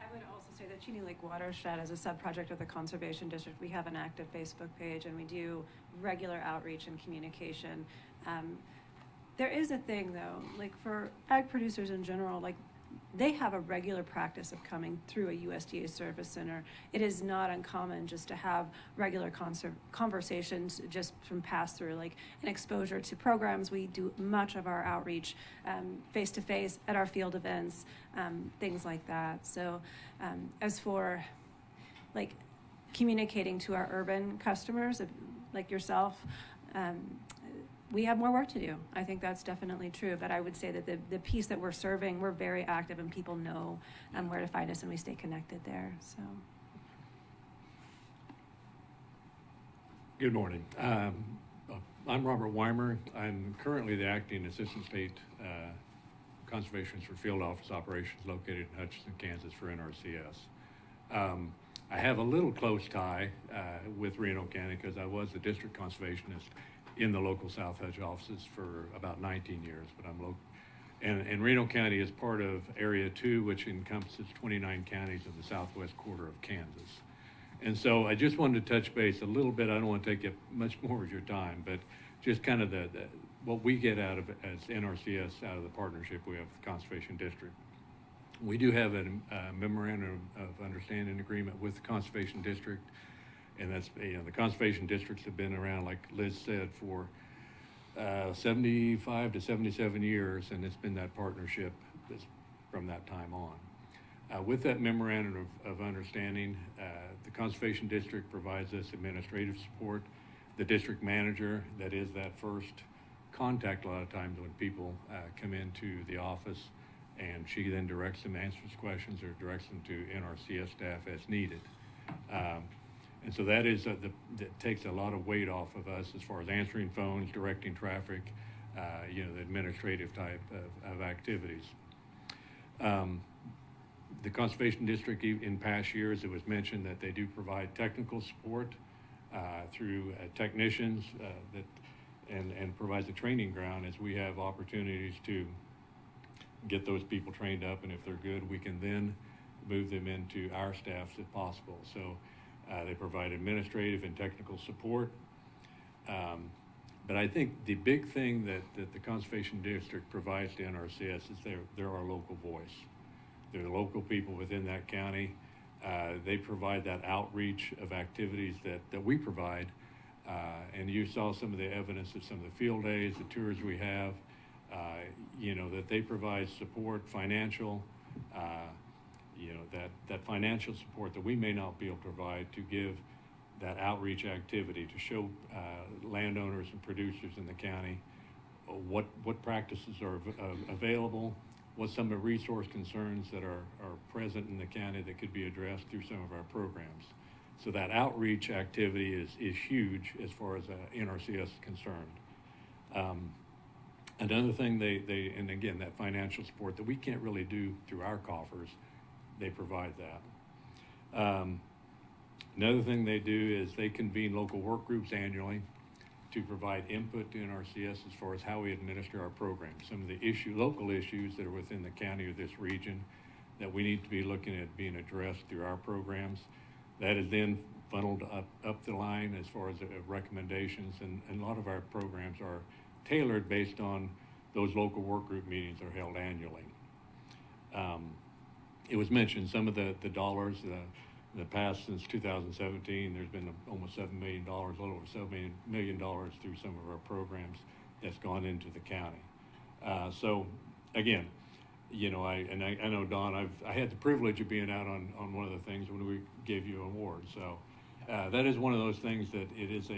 I would also say that Cheney Lake Watershed, as a sub-project of the Conservation District, we have an active Facebook page and we do regular outreach and communication. There is a thing though, like for ag producers in general, like they have a regular practice of coming through a USDA service center. It is not uncommon just to have regular conversations just from pass through, like an exposure to programs. We do much of our outreach face-to-face at our field events, things like that. So as for like communicating to our urban customers like yourself, we have more work to do. I think that's definitely true, but I would say that the piece that we're serving, we're very active and people know where to find us and we stay connected there, so. Good morning. I'm Robert Weimer. I'm currently the acting Assistant State Conservationist for Field Office Operations located in Hutchinson, Kansas for NRCS. I have a little close tie with Reno County because I was the district conservationist in the local South Hutch offices for about 19 years, but I'm local. And Reno County is part of Area 2, which encompasses 29 counties in the southwest quarter of Kansas. And so I just wanted to touch base a little bit. I don't want to take up much more of your time, but just kind of what we get out of it as NRCS out of the partnership we have with the Conservation District. We do have a memorandum of understanding agreement with the Conservation District. And that's, the conservation districts have been around, like Liz said, for 75 to 77 years, and it's been that partnership from that time on. With that memorandum of understanding, the conservation district provides us administrative support. The district manager, that is that first contact a lot of times when people come into the office, and she then directs them, answers questions, or directs them to NRCS staff as needed. And so that is that takes a lot of weight off of us as far as answering phones, directing traffic, the administrative type of activities. The Conservation District, in past years, it was mentioned that they do provide technical support through technicians and provides a training ground as we have opportunities to get those people trained up, and if they're good, we can then move them into our staffs if possible. So they provide administrative and technical support. But I think the big thing that the Conservation District provides to NRCS is they're our local voice. They're the local people within that county. They provide that outreach of activities that we provide. And you saw some of the evidence of some of the field days, the tours we have, that they provide support, financial, that financial support that we may not be able to provide to give that outreach activity to show landowners and producers in the county what practices are available, what some of the resource concerns that are present in the county that could be addressed through some of our programs. So that outreach activity is huge as far as NRCS is concerned. Another thing and again, that financial support that we can't really do through our coffers, they provide that. Another thing they do is they convene local work groups annually to provide input to NRCS as far as how we administer our programs. Some of the local issues that are within the county or this region that we need to be looking at being addressed through our programs. That is then funneled up the line as far as recommendations, and a lot of our programs are tailored based on those local work group meetings that are held annually. It was mentioned some of the dollars in the past since 2017, there's been almost $7 million, a little over $7 million through some of our programs that's gone into the county. So again, I know Don, I had the privilege of being out on one of the things when we gave you an award. So that is one of those things that it is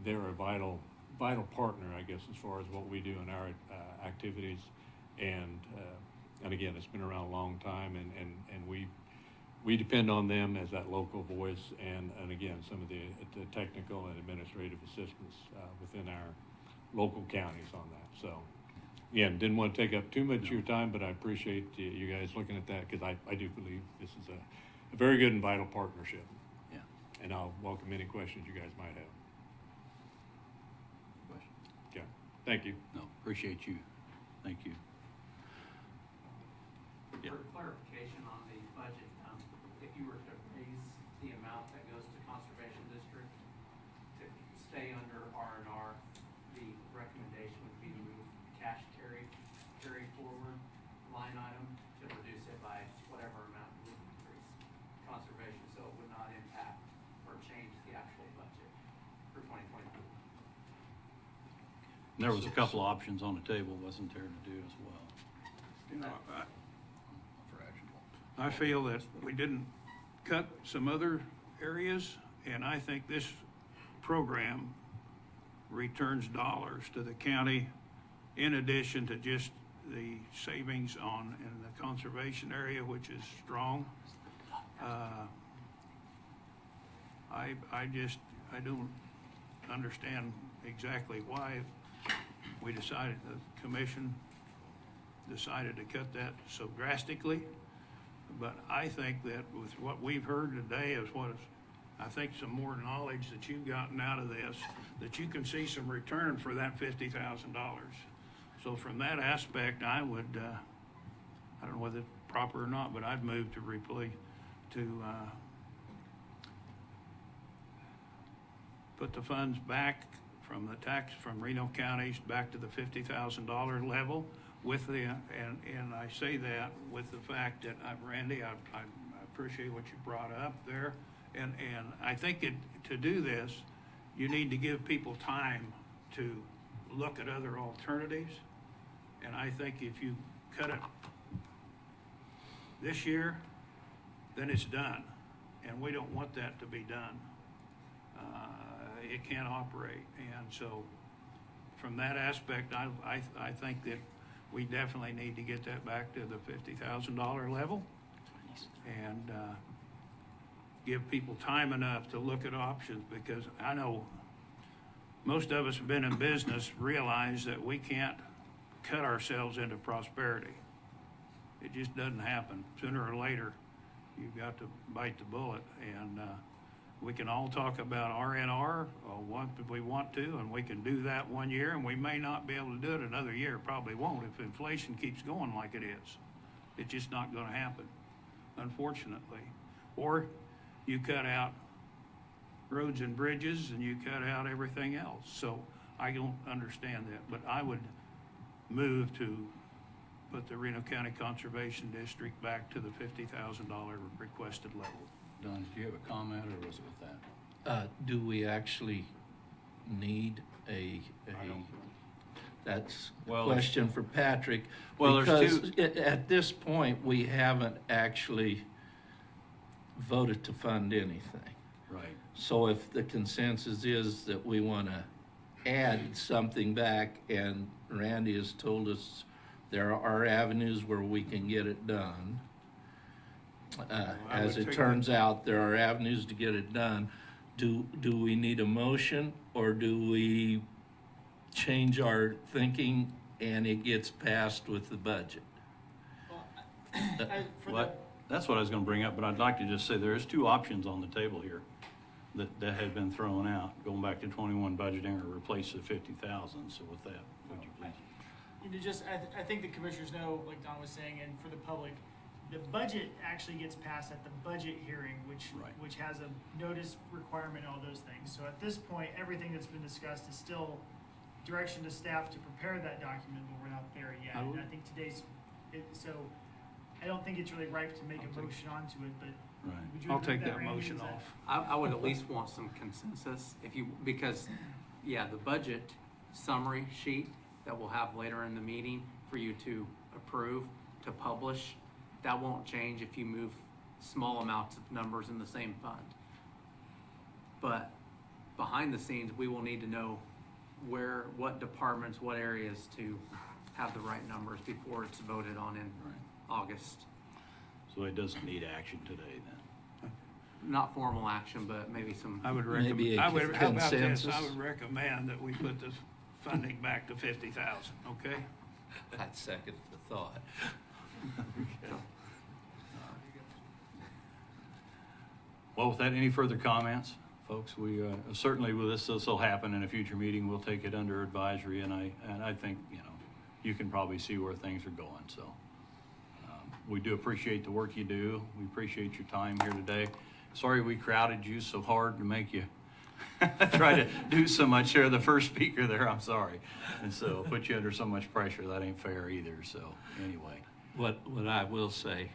they're a vital partner, I guess, as far as what we do in our activities. And again, it's been around a long time, and we depend on them as that local voice, and again, some of the technical and administrative assistance within our local counties on that. So, again, didn't want to take up too much of your time, but I appreciate you guys looking at that, because I do believe this is a very good and vital partnership. Yeah. And I'll welcome any questions you guys might have. Questions? Okay. Thank you. No, appreciate you. Thank you. Yeah. For clarification on the budget you were to raise the amount that goes to Conservation District to stay under R&R, the recommendation would be to move cash carry forward line item to reduce it by whatever amount would increase conservation, so it would not impact or change the actual budget for 2024. And there was a couple of options on the table, wasn't there, to do as well? You know, For action. I feel that we didn't cut some other areas, and I think this program returns dollars to the county in addition to just the savings in the conservation area, which is strong. I don't understand exactly why we decided, the commission decided to cut that so drastically. But I think that with what we've heard today I think some more knowledge that you've gotten out of this, that you can see some return for that $50,000. So from that aspect, I would, I don't know whether it's proper or not, but I'd move to put the funds back from the tax, from Reno counties back to the $50,000 level with the, and I say that with the fact that, Randy, I appreciate what you brought up there. And I think to do this, you need to give people time to look at other alternatives. And I think if you cut it this year, then it's done. And we don't want that to be done. It can't operate. And so from that aspect, I think that we definitely need to get that back to the $50,000 level and give people time enough to look at options, because I know most of us have been in business, realize that we can't cut ourselves into prosperity. It just doesn't happen. Sooner or later, you've got to bite the bullet. And we can all talk about R&R what we want to, and we can do that one year, and we may not be able to do it another year. Probably won't if inflation keeps going like it is. It's just not going to happen, unfortunately. Or you cut out roads and bridges and you cut out everything else. So I don't understand that, but I would move to put the Reno County Conservation District back to the $50,000 requested level. Don, did you have a comment, or was it with that? Do we actually need that's a Well, question for Patrick. Well, there's because at this point, we haven't actually voted to fund anything. Right. So if the consensus is that we want to add something back, and Randy has told us there are avenues where we can get it done. As it turns out, there are avenues to get it done. Do we need a motion, or do we change our thinking and it gets passed with the budget? That's what I was going to bring up, but I'd like to just say there is two options on the table here that had been thrown out, going back to 21 budgeting or replace the 50,000. So with that, would you please? I think the commissioners know, like Don was saying, and for the public, the budget actually gets passed at the budget hearing, which has a notice requirement and all those things. So at this point, everything that's been discussed is still direction to staff to prepare that document, but we're not there yet. And I think so I don't think it's really ripe to make a motion onto it, but would you I'll agree take with that Randy? motion Is that- off. I would at least want some consensus because the budget summary sheet that we'll have later in the meeting for you to approve, to publish, that won't change if you move small amounts of numbers in the same fund. But behind the scenes, we will need to know what departments, what areas to have the right numbers before it's voted on in August. So it doesn't need action today then? Not formal action, but maybe some. I would Maybe recommend. a How about this? consensus? I would recommend that we put the funding back to 50,000. Okay. I'd second the thought. Well, with that, any further comments, folks? We certainly this will happen in a future meeting. We'll take it under advisory, and I think you can probably see where things are going. So We do appreciate the work you do. We appreciate your time here today. Sorry we crowded you so hard to make you try to do so much. You're the first speaker there, I'm sorry. And so put you under so much pressure, that ain't fair either. So anyway. What I will say,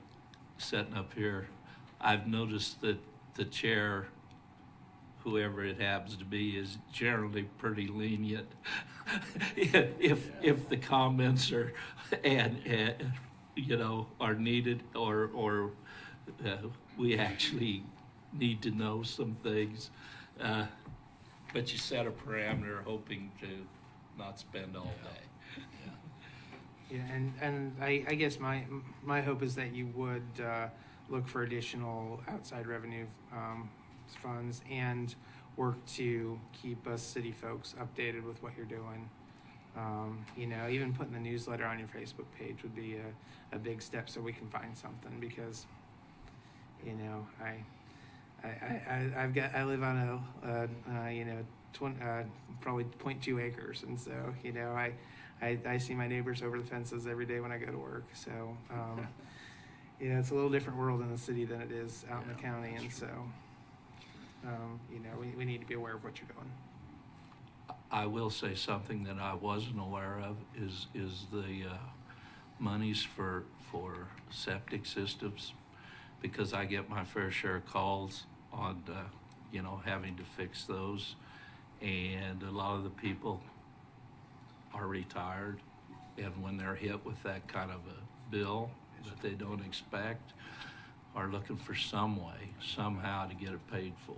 sitting up here, I've noticed that the chair, whoever it happens to be, is generally pretty lenient. if the comments are and you know, are needed, or we actually need to know some things, but you set a parameter hoping to not spend all day. Yeah, and I guess my hope is that you would look for additional outside revenue funds and work to keep us city folks updated with what you're doing. You know, even putting the newsletter on your Facebook page would be a big step so we can find something, because, you know, I live on probably 0.2 acres, and so, you know, I see my neighbors over the fences every day when I go to work. So, you know, it's a little different world in the city than it is out in the county, and so, you know, we need to be aware of what you're doing. I will say something that I wasn't aware of is the monies for septic systems, because I get my fair share of calls on you know, having to fix those, and a lot of the people are retired, and when they're hit with that kind of a bill that they don't expect, are looking for some way, somehow, to get it paid for.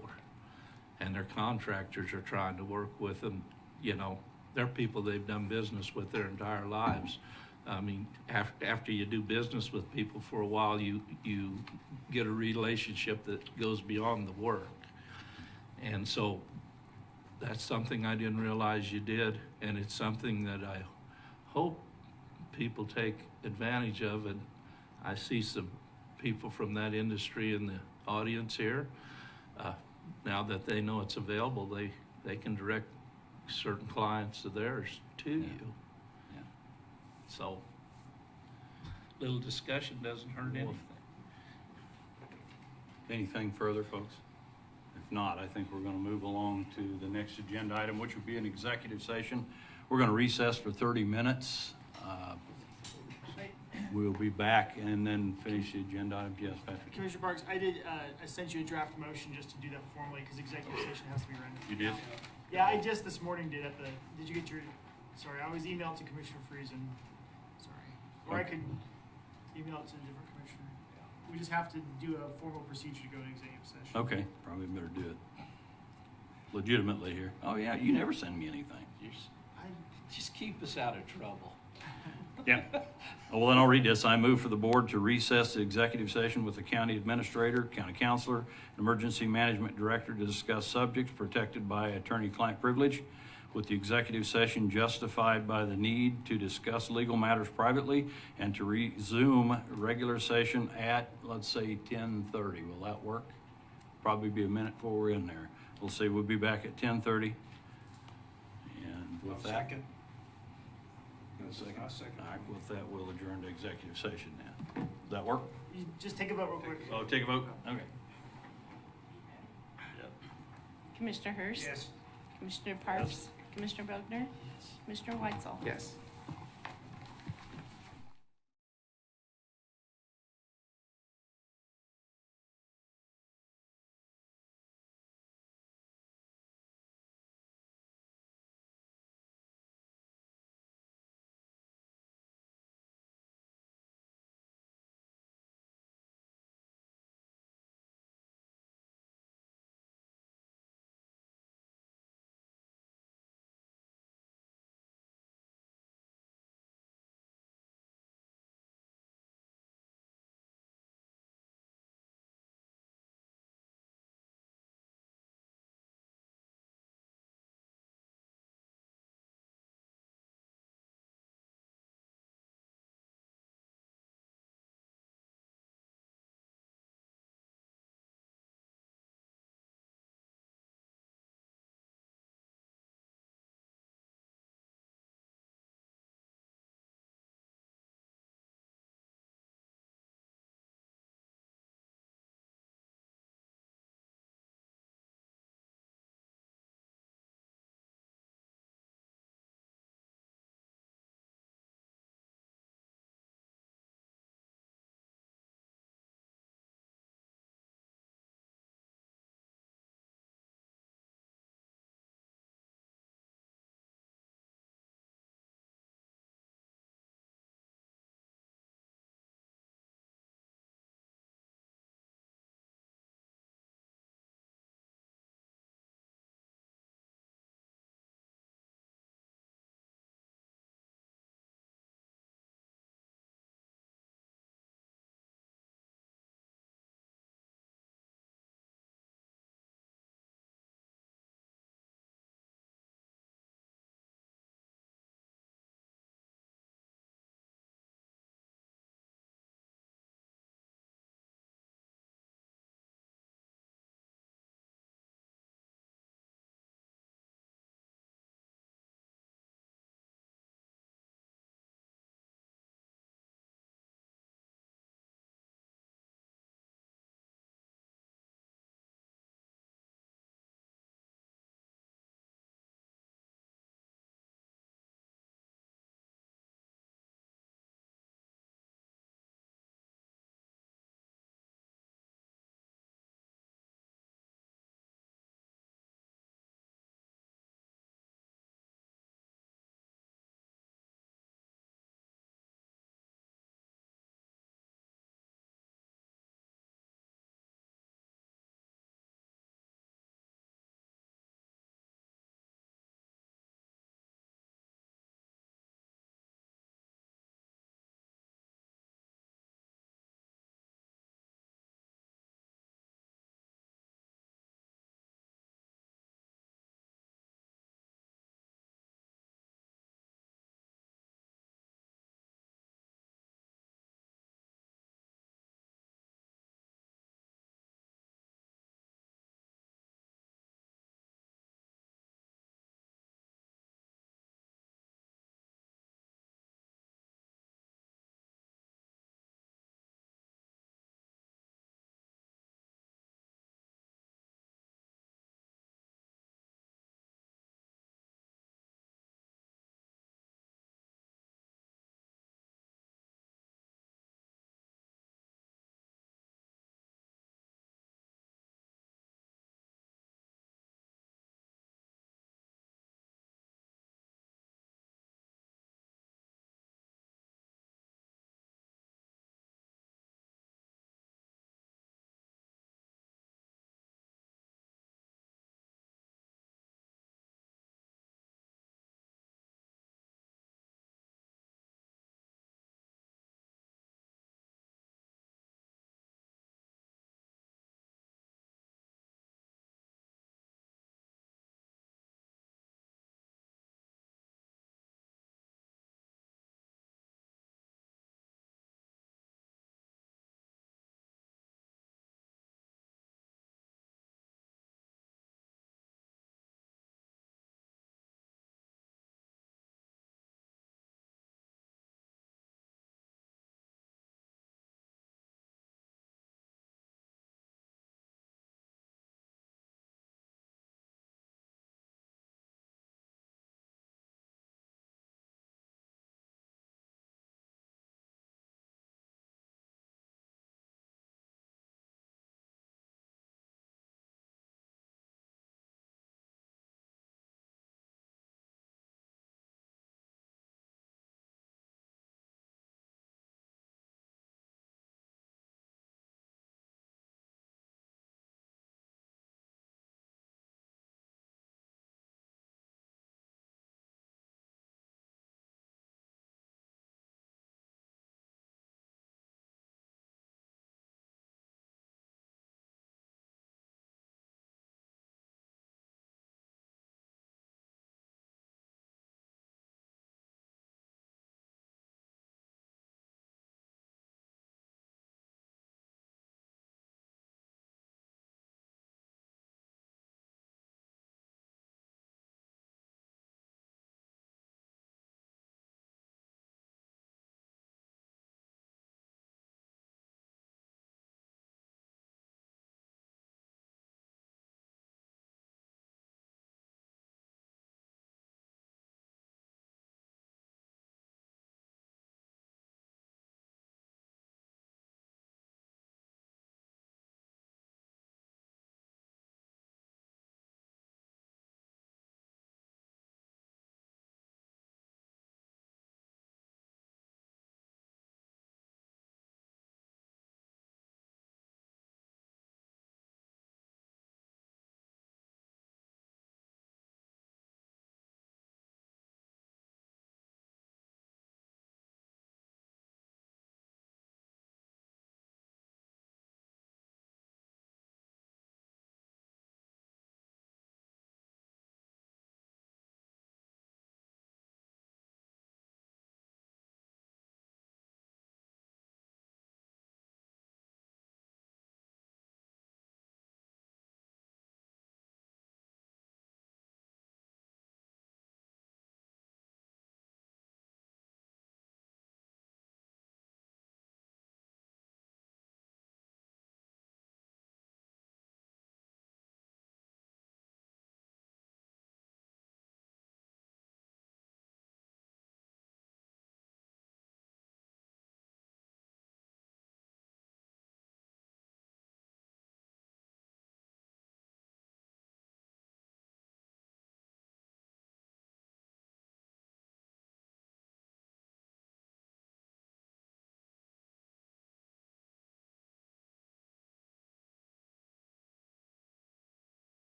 And their contractors are trying to work with them. You know, they're people they've done business with their entire lives. I mean, after you do business with people for a while, you get a relationship that goes beyond the work. And so that's something I didn't realize you did, and it's something that I hope people take advantage of. And I see some people from that industry in the audience here. Now that they know it's available, they can direct certain clients of theirs to you. Yeah. So, little discussion doesn't hurt anything. Anything further, folks? If not, I think we're going to move along to the next agenda item, which will be an executive session. We're going to recess for 30 minutes. We'll be back and then finish the agenda item. Yes, Patrick? Commissioner Parks, I sent you a draft motion just to do that formally, because executive session has to be rendered. You did? Yeah, I just this morning did did you get your, sorry, I always emailed to Commissioner Friesen, sorry. Or I could email it to a different commissioner. We just have to do a formal procedure to go to executive session. Okay, probably better do it legitimately here. Oh yeah, you never send me anything. Just keep us out of trouble. Yeah. Well, then I'll read this. I move for the board to recess the executive session with the county administrator, county counselor, and emergency management director to discuss subjects protected by attorney-client privilege, with the executive session justified by the need to discuss legal matters privately, and to resume regular session at, let's say, 10:30. Will that work? Probably be a minute before we're in there. We'll say we'll be back at 10:30. And with that. Second. Second. All right, with that, we'll adjourn to executive session now. Does that work? You just take a vote real quick. Oh, take a vote? Okay. Commissioner Hurst? Yes. Commissioner Parks? Commissioner Bogner? Commissioner Weitzel? Yes.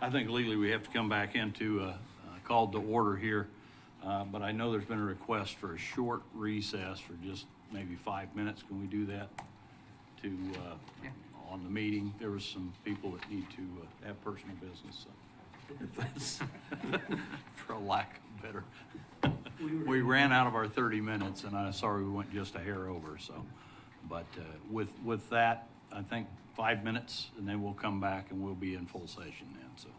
I think legally we have to come back into called to order here. But I know there's been a request for a short recess for just maybe 5 minutes. Can we do that to, on the meeting? There was some people that need to have personal business, so. If that's, for a lack of better. We ran out of our 30 minutes, and I'm sorry we went just a hair over, so. But with that, I think 5 minutes, and then we'll come back and we'll be in full session then, so.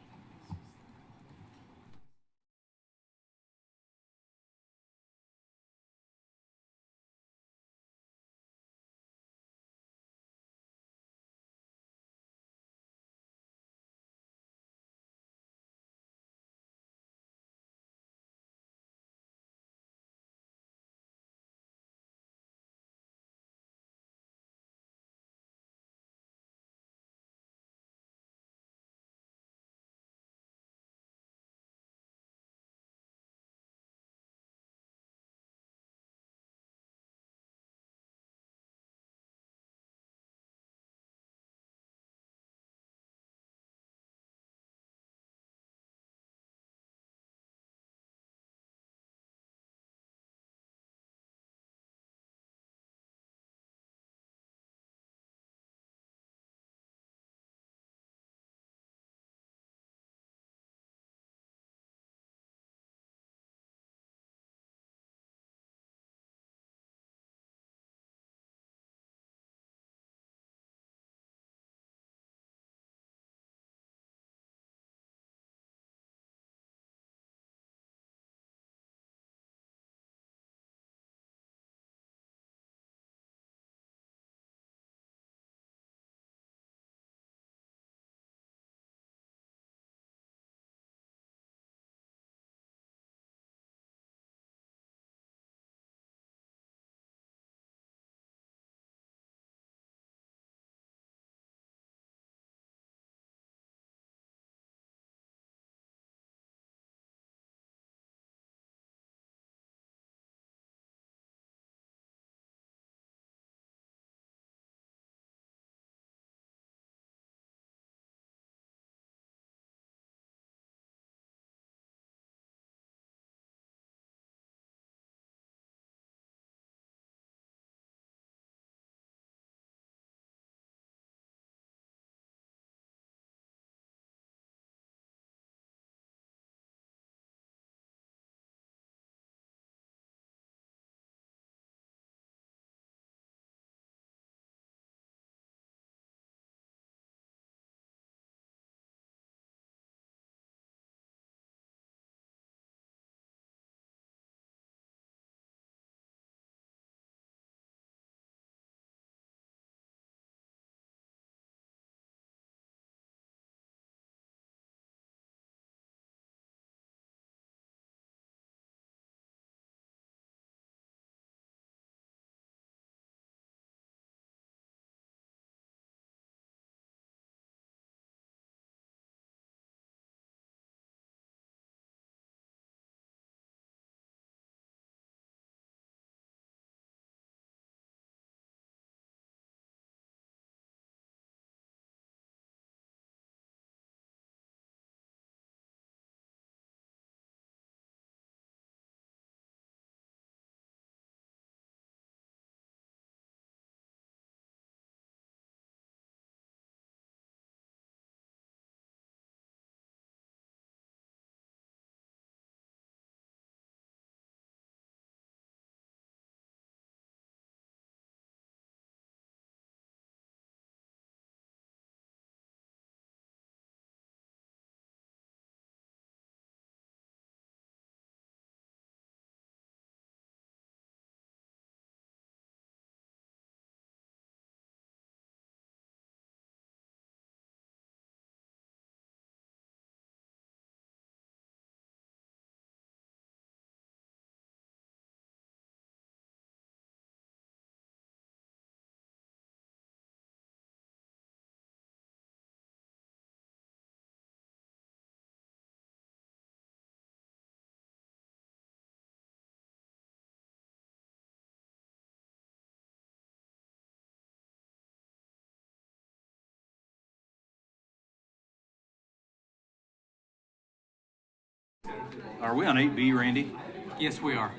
Are we on 8B, Randy? Yes, we are.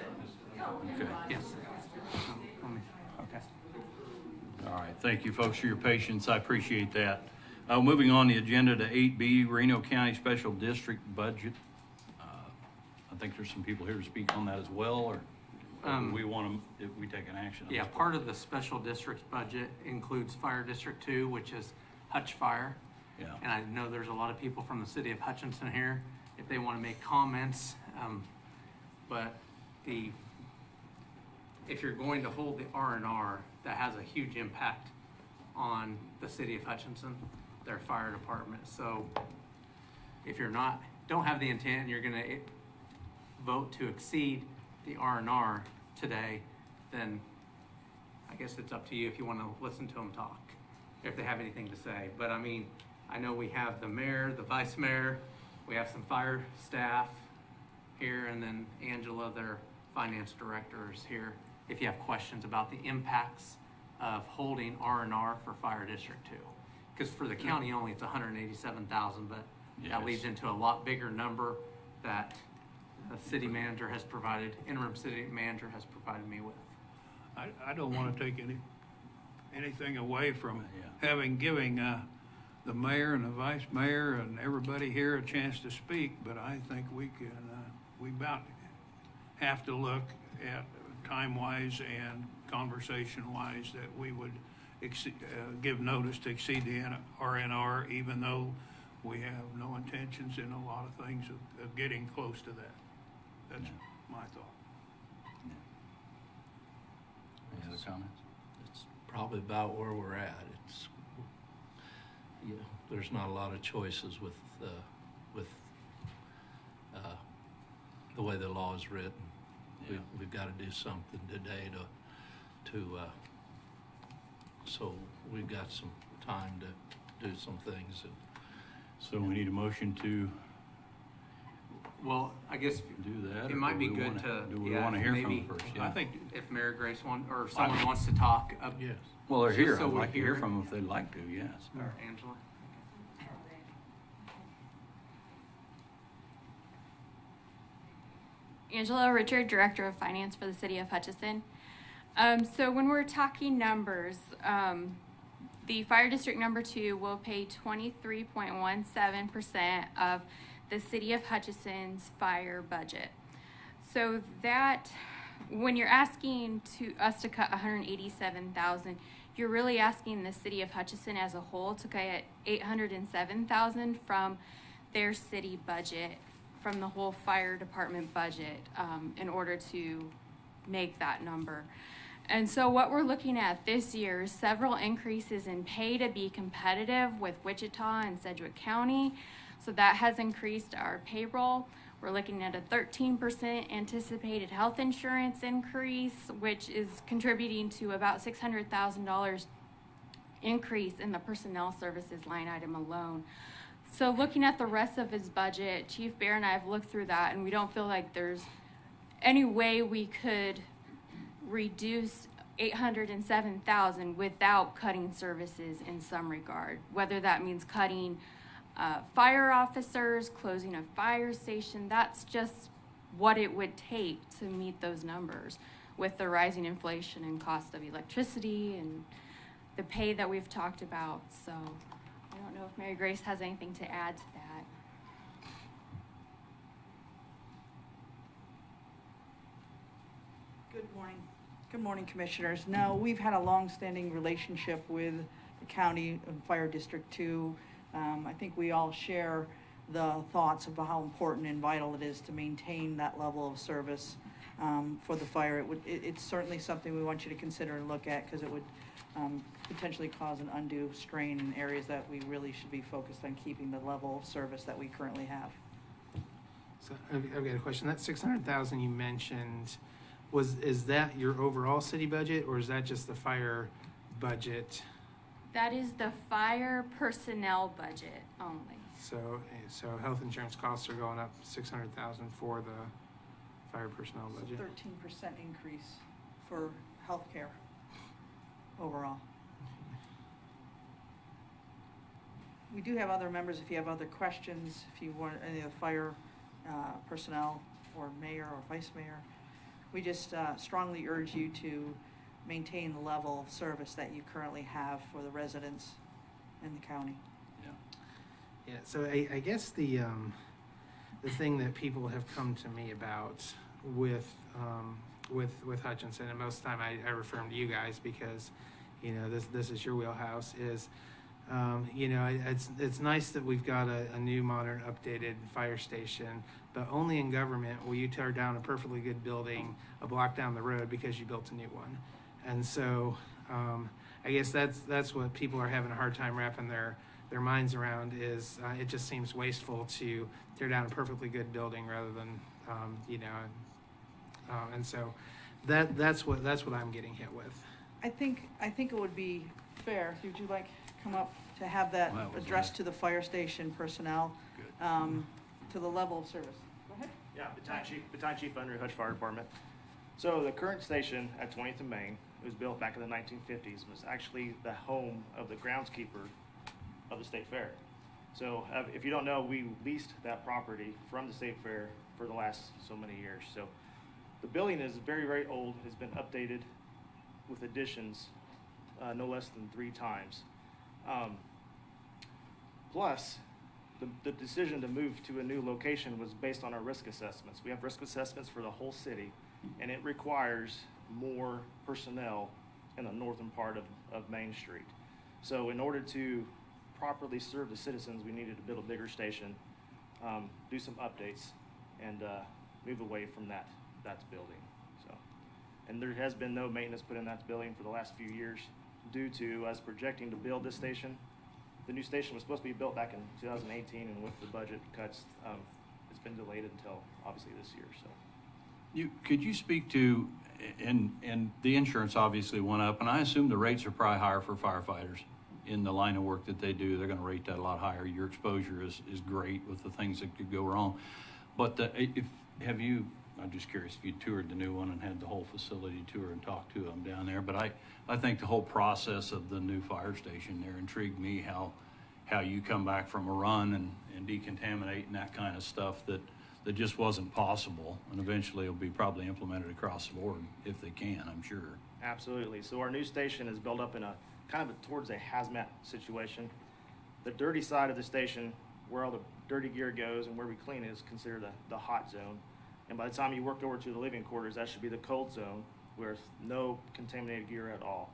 Okay. Yes. Okay. All right, thank you folks for your patience, I appreciate that. Moving on the agenda to 8B, Reno County Special District Budget. I think there's some people here to speak on that as well, or do we want to, if we take an action on Yeah, this? part of the special district's budget includes Fire District 2, which is Hutch Fire. Yeah. And I know there's a lot of people from the city of Hutchinson here, if they want to make comments. But if you're going to hold the R&R, that has a huge impact on the city of Hutchinson, their fire department. So if you're don't have the intent and you're going to vote to exceed the R&R today, then I guess it's up to you if you want to listen to them talk, if they have anything to say. But I mean, I know we have the mayor, the vice mayor, we have some fire staff here, and then Angela, their finance director, is here if you have questions about the impacts of holding R&R for Fire District 2. Because for the county only, it's $187,000, but that leads into a lot bigger number that the city manager has provided, interim city manager has provided me with. I don't want to take anything away from giving the mayor and the vice mayor and everybody here a chance to speak, but I think we about have to look at time-wise and conversation-wise that we would give notice to exceed the RNR, even though we have no intentions in a lot of things of getting close to that. That's my thought. Any other comments? It's probably about where we're at. There's not a lot of choices with the way the law is written. We've got to do something today so we've got some time to do some things. So we need a motion to Well, I guess do that. it might be good Do we want to hear from maybe them first? I think if Mayor Grace or someone wants to talk. Yes. Well, they're Just here. so I'd we're like to hear here. from them if they'd like to, yes. Or Angela. Angela Richard, Director of Finance for the City of Hutchinson. So when we're talking numbers, the Fire District number 2 will pay 23.17% of the City of Hutchinson's fire budget. So that, when you're asking us to cut $187,000, you're really asking the City of Hutchinson as a whole to cut $807,000 from their city budget, from the whole fire department budget, in order to make that number. And so what we're looking at this year is several increases in pay to be competitive with Wichita and Sedgwick County. So that has increased our payroll. We're looking at a 13% anticipated health insurance increase, which is contributing to about $600,000 increase in the personnel services line item alone. So looking at the rest of his budget, Chief Bear and I have looked through that, and we don't feel like there's any way we could reduce $807,000 without cutting services in some regard, whether that means cutting fire officers, closing a fire station. That's just what it would take to meet those numbers with the rising inflation and cost of electricity and the pay that we've talked about. So I don't know if Mary Grace has anything to add to that. Good morning. Good morning, Commissioners. No, we've had a long-standing relationship with the County and Fire District 2. I think we all share the thoughts about how important and vital it is to maintain that level of service for the fire. It's certainly something we want you to consider and look at, because it would potentially cause an undue strain in areas that we really should be focused on keeping the level of service that we currently have. So I've got a question. That 600,000 you mentioned, is that your overall city budget, or is that just the fire budget? That is the fire personnel budget only. So health insurance costs are going up 600,000 for the fire personnel budget. 13% increase for healthcare overall. We do have other members if you have other questions, if you want any of the fire personnel or mayor or vice mayor. We just strongly urge you to maintain the level of service that you currently have for the residents in the county. Yeah, so I guess the thing that people have come to me about with Hutchinson, and most of the time I refer them to you guys because, you know, this is your wheelhouse, is, you know, it's nice that we've got a new, modern, updated fire station, but only in government will you tear down a perfectly good building a block down the road because you built a new one. And so I guess that's what people are having a hard time wrapping their minds around is it just seems wasteful to tear down a perfectly good building rather than you know, and so that's what I'm getting hit with. I think it would be fair. Would you like to come up to have that addressed to the fire station personnel, to the level of service? Go ahead. Yeah, Battalion Chief Andrew Hutch Fire Department. So the current station at 20th and Main, it was built back in the 1950s, was actually the home of the groundskeeper of the State Fair. So if you don't know, we leased that property from the State Fair for the last so many years. So the building is very, very old, has been updated with additions no less than 3 times. Plus, the decision to move to a new location was based on our risk assessments. We have risk assessments for the whole city, and it requires more personnel in the northern part of Main Street. So in order to properly serve the citizens, we needed to build a bigger station, do some updates, and move away from that building. So, and there has been no maintenance put in that building for the last few years due to us projecting to build this station. The new station was supposed to be built back in 2018, and with the budget cuts, it's been delayed until obviously this year. So, could you speak to, and the insurance obviously went up, and I assume the rates are probably higher for firefighters in the line of work that they do. They're going to rate that a lot higher. Your exposure is great with the things that could go wrong. But I'm just curious if you toured the new one and had the whole facility tour and talked to them down there. But I think the whole process of the new fire station there intrigued me, how you come back from a run and decontaminate and that kind of stuff that just wasn't possible. And eventually it'll be probably implemented across the board if they can, I'm sure. Absolutely. So our new station is built up in a kind of towards a hazmat situation. The dirty side of the station, where all the dirty gear goes and where we clean, is considered the hot zone. And by the time you work over to the living quarters, that should be the cold zone, where no contaminated gear at all.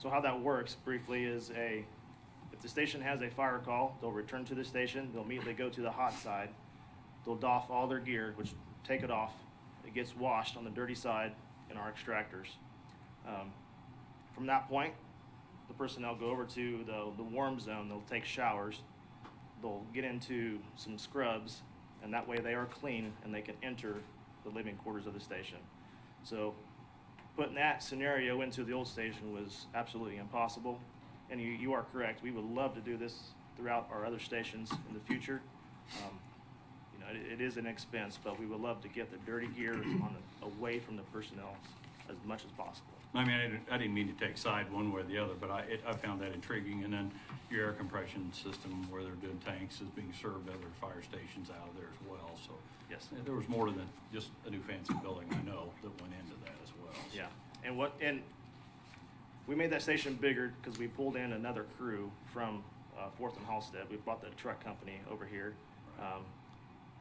So how that works briefly is if the station has a fire call, they'll return to the station, they'll immediately go to the hot side, they'll doff all their gear, which take it off, it gets washed on the dirty side in our extractors. From that point, the personnel go over to the warm zone, they'll take showers, they'll get into some scrubs, and that way they are clean and they can enter the living quarters of the station. So putting that scenario into the old station was absolutely impossible. And you are correct, we would love to do this throughout our other stations in the future. You know, it is an expense, but we would love to get the dirty gear away from the personnel as much as possible. I mean, I didn't mean to take side one way or the other, but I found that intriguing. And then your air compression system, where they're doing tanks, is being served at other fire stations out of there as well. So yes, there was more than just a new fancy building, I know, that went into that as well. So. Yeah, and we made that station bigger because we pulled in another crew from 4th and Halstead. We bought the truck company over here.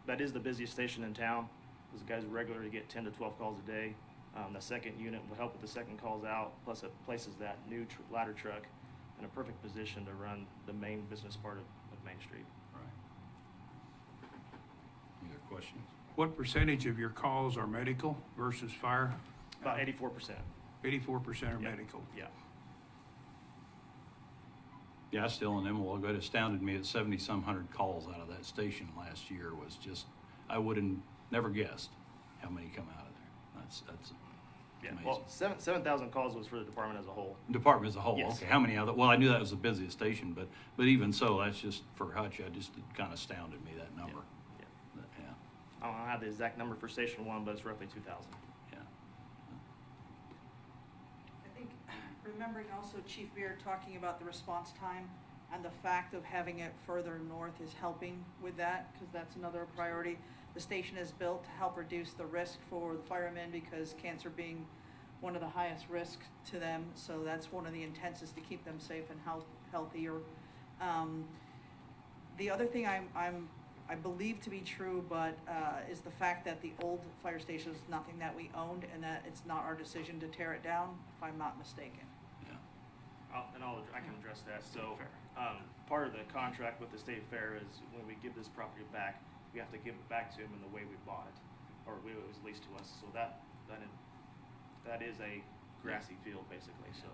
That is the busiest station in town. Those guys regularly get 10 to 12 calls a day. The second unit will help with the second calls out, plus it places that new ladder truck in a perfect position to run the main business part of Main Street. Right. Any other questions? What percentage of your calls are medical versus fire? About 84%. 84% are medical. Yeah. Yeah, I still in them. It astounded me that 70-some hundred calls out of that station last year was just, I would have never guessed how many come out of there. That's yeah. amazing. Well, 7,000 calls was for the department as a whole. Department as a whole. Yes. Okay. How many other? Well, I knew that was the busiest station, but even so, that's just for Hutch. It kind of astounded me, that number. Yeah. But, yeah. I don't have the exact number for Station 1, but it's roughly 2,000. Yeah. I think remembering also Chief Beard talking about the response time, and the fact of having it further north is helping with that, because that's another priority. The station is built to help reduce the risk for the firemen, because cancer being one of the highest risks to them, so that's one of the intents, is to keep them safe and healthier. The other thing I believe to be true, but is the fact that the old fire station is nothing that we owned, and that it's not our decision to tear it down, if I'm not mistaken. I can address that. So, part of the contract with the state fair is when we give this property back, we have to give it back to them in the way we bought it, or it was leased to us. So that is a grassy field basically. So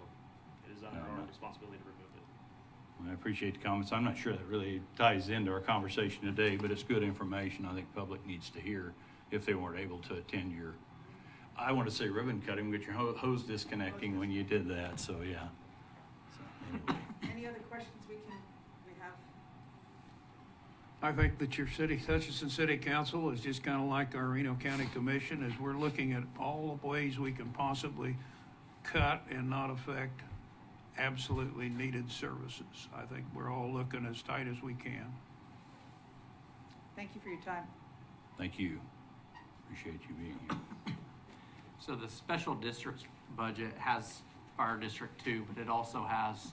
it is under our responsibility to remove it. I appreciate the comments. I'm not sure that really ties into our conversation today, but it's good information I think public needs to hear if they weren't able to attend your, I want to say ribbon cutting, but your hose disconnecting when you did that, so yeah. So, anyway. Any other questions we have? I think that your Hutchinson City Council is just kind of like our Reno County Commission, as we're looking at all the ways we can possibly cut and not affect absolutely needed services. I think we're all looking as tight as we can. Thank you for your time. Thank you. Appreciate you being here. So the special districts budget has Fire District 2, but it also has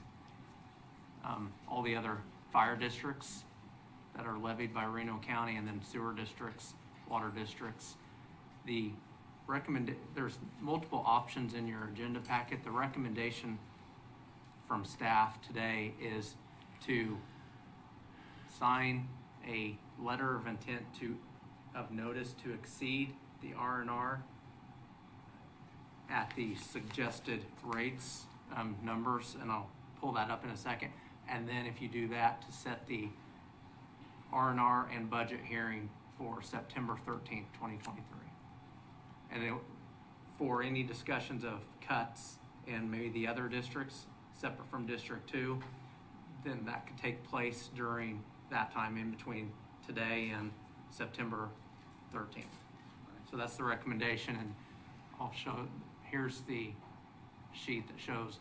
all the other fire districts that are levied by Reno County, and then sewer districts, water districts. There's multiple options in your agenda packet. The recommendation from staff today is to sign a letter of intent of notice to exceed the R&R at the suggested rates, numbers, and I'll pull that up in a second. And then if you do that, to set the R&R and budget hearing for September 13th, 2023. And for any discussions of cuts in maybe the other districts, separate from District 2, then that could take place during that time in between today and September 13th. So that's the recommendation, and I'll show, here's the sheet that shows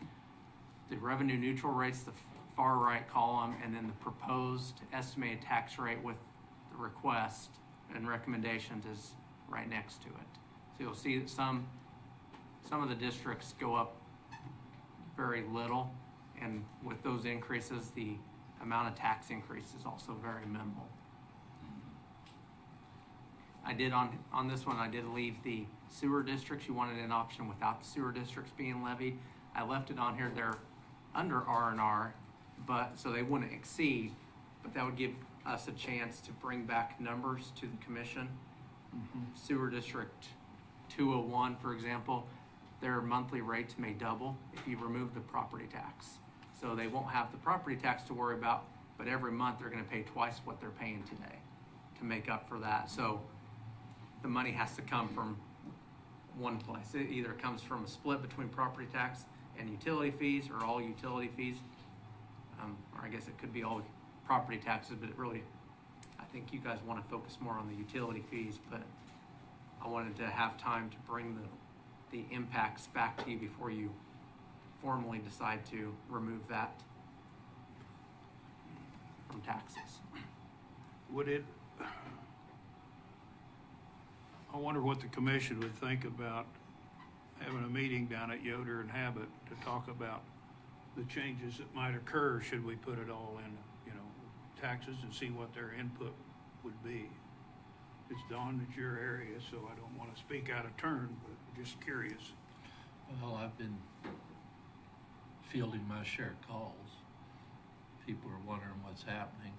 the revenue neutral rates, the far right column, and then the proposed estimated tax rate with the request and recommendations is right next to it. So you'll see that some of the districts go up very little, and with those increases, the amount of tax increase is also very minimal. I did on this one, I did leave the sewer districts. You wanted an option without the sewer districts being levied. I left it on here. They're under R&R, but so they wouldn't exceed, but that would give us a chance to bring back numbers to the commission. Sewer District 201, for example, their monthly rates may double if you remove the property tax. So they won't have the property tax to worry about, but every month they're going to pay twice what they're paying today to make up for that. So the money has to come from one place. It either comes from a split between property tax and utility fees, or all utility fees, or I guess it could be all property taxes, but it really, I think you guys want to focus more on the utility fees, but I wanted to have time to bring the impacts back to you before you formally decide to remove that from taxes. I wonder what the commission would think about having a meeting down at Yoder and Habit to talk about the changes that might occur should we put it all in, taxes, and see what their input would be. It's Dawn, it's your area, so I don't want to speak out of turn, but just curious. Well, I've been fielding my share of calls. People are wondering what's happening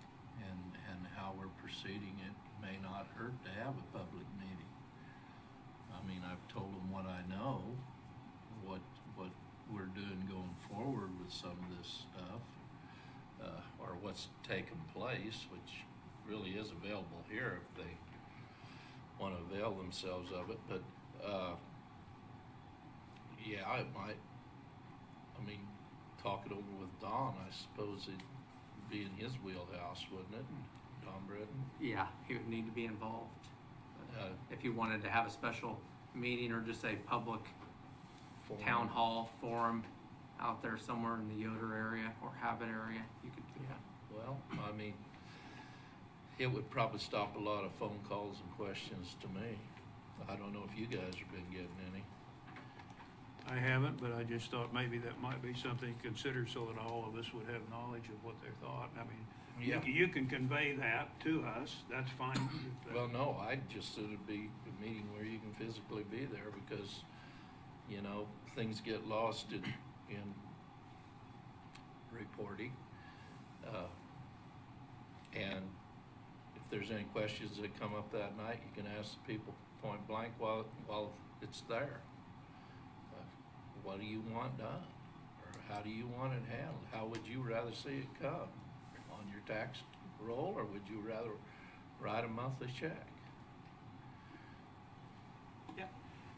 and how we're proceeding. It may not hurt to have a public meeting. I mean, I've told them what I know, what we're doing going forward with some of this stuff, or what's taken place, which really is available here if they want to avail themselves of it. But yeah, it might. I mean, talk it over with Don. I suppose it'd be in his wheelhouse, wouldn't it, Don Britton? Yeah, he would need to be involved. If you wanted to have a special meeting or just a public town hall forum, out there somewhere in the Yoder area or Habit area, you could do that. Well, I mean, it would probably stop a lot of phone calls and questions to me. I don't know if you guys have been getting any. I haven't, but I just thought maybe that might be something to consider so that all of us would have knowledge of what they thought. I mean, Yeah. you can convey that to us, that's fine. Well, no, I just thought it'd be a meeting where you can physically be there because, you know, things get lost in reporting. And if there's any questions that come up that night, you can ask the people point blank while it's there. What do you want done? Or how do you want it handled? How would you rather see it come? On your tax roll, or would you rather write a monthly check?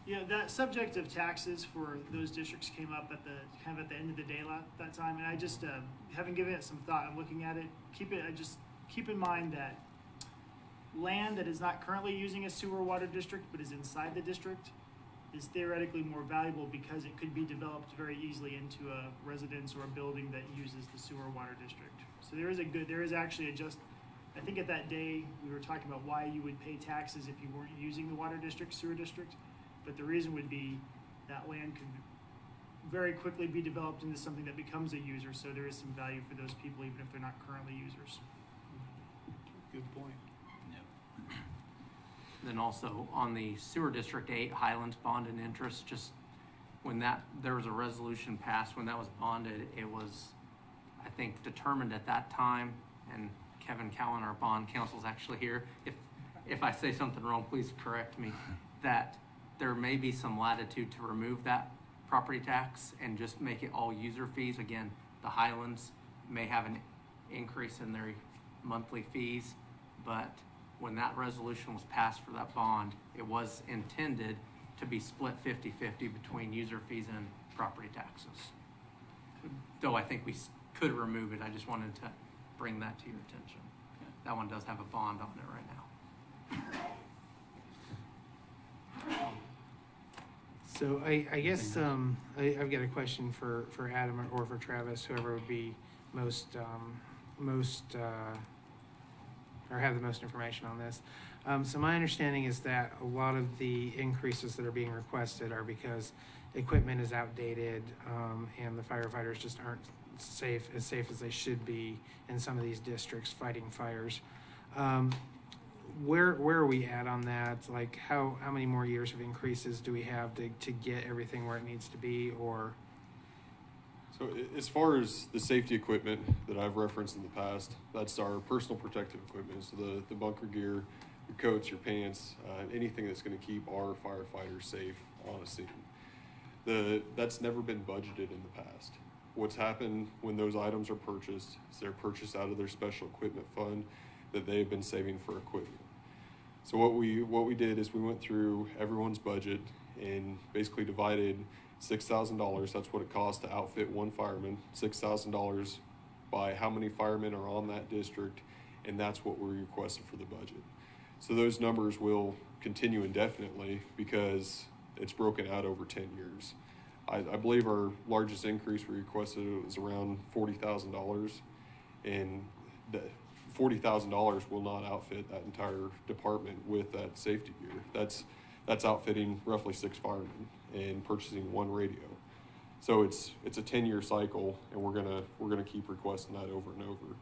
Yeah, that subject of taxes for those districts came up at the end of the day that time, and I just having given it some thought and looking at it, keep in mind that land that is not currently using a sewer water district but is inside the district is theoretically more valuable because it could be developed very easily into a residence or a building that uses the sewer water district. So there is actually I think at that day we were talking about why you would pay taxes if you weren't using the water district, sewer district. But the reason would be that land could very quickly be developed into something that becomes a user, so there is some value for those people even if they're not currently users. Good point. Then also on the Sewer District 8 Highlands bond and interest, just when there was a resolution passed, when that was bonded, it was, I think, determined at that time, and Kevin Cowan, our bond counsel, is actually here. If I say something wrong, please correct me, that there may be some latitude to remove that property tax and just make it all user fees. Again, the Highlands may have an increase in their monthly fees, but when that resolution was passed for that bond, it was intended to be split 50-50 between user fees and property taxes. Though I think we could remove it, I just wanted to bring that to your attention. That one does have a bond on it right now. So I guess I've got a question for Adam or for Travis, whoever would be most or have the most information on this. So my understanding is that a lot of the increases that are being requested are because equipment is outdated and the firefighters just aren't as safe as they should be in some of these districts fighting fires. Where are we at on that? Like how many more years of increases do we have to get everything where it needs to be? Or so as far as the safety equipment that I've referenced in the past, that's our personal protective equipment. So the bunker gear, your coats, your pants, anything that's going to keep our firefighters safe on a scene. That's never been budgeted in the past. What's happened when those items are purchased is they're purchased out of their special equipment fund that they've been saving for equipment. So what we did is we went through everyone's budget and basically divided $6,000, that's what it costs to outfit one fireman, $6,000 by how many firemen are on that district, and that's what we requested for the budget. So those numbers will continue indefinitely because it's broken out over 10 years. I believe our largest increase we requested was around $40,000, and the $40,000 will not outfit that entire department with that safety gear. That's outfitting roughly 6 firemen and purchasing 1 radio. So it's a 10-year cycle, and we're gonna keep requesting that over and over.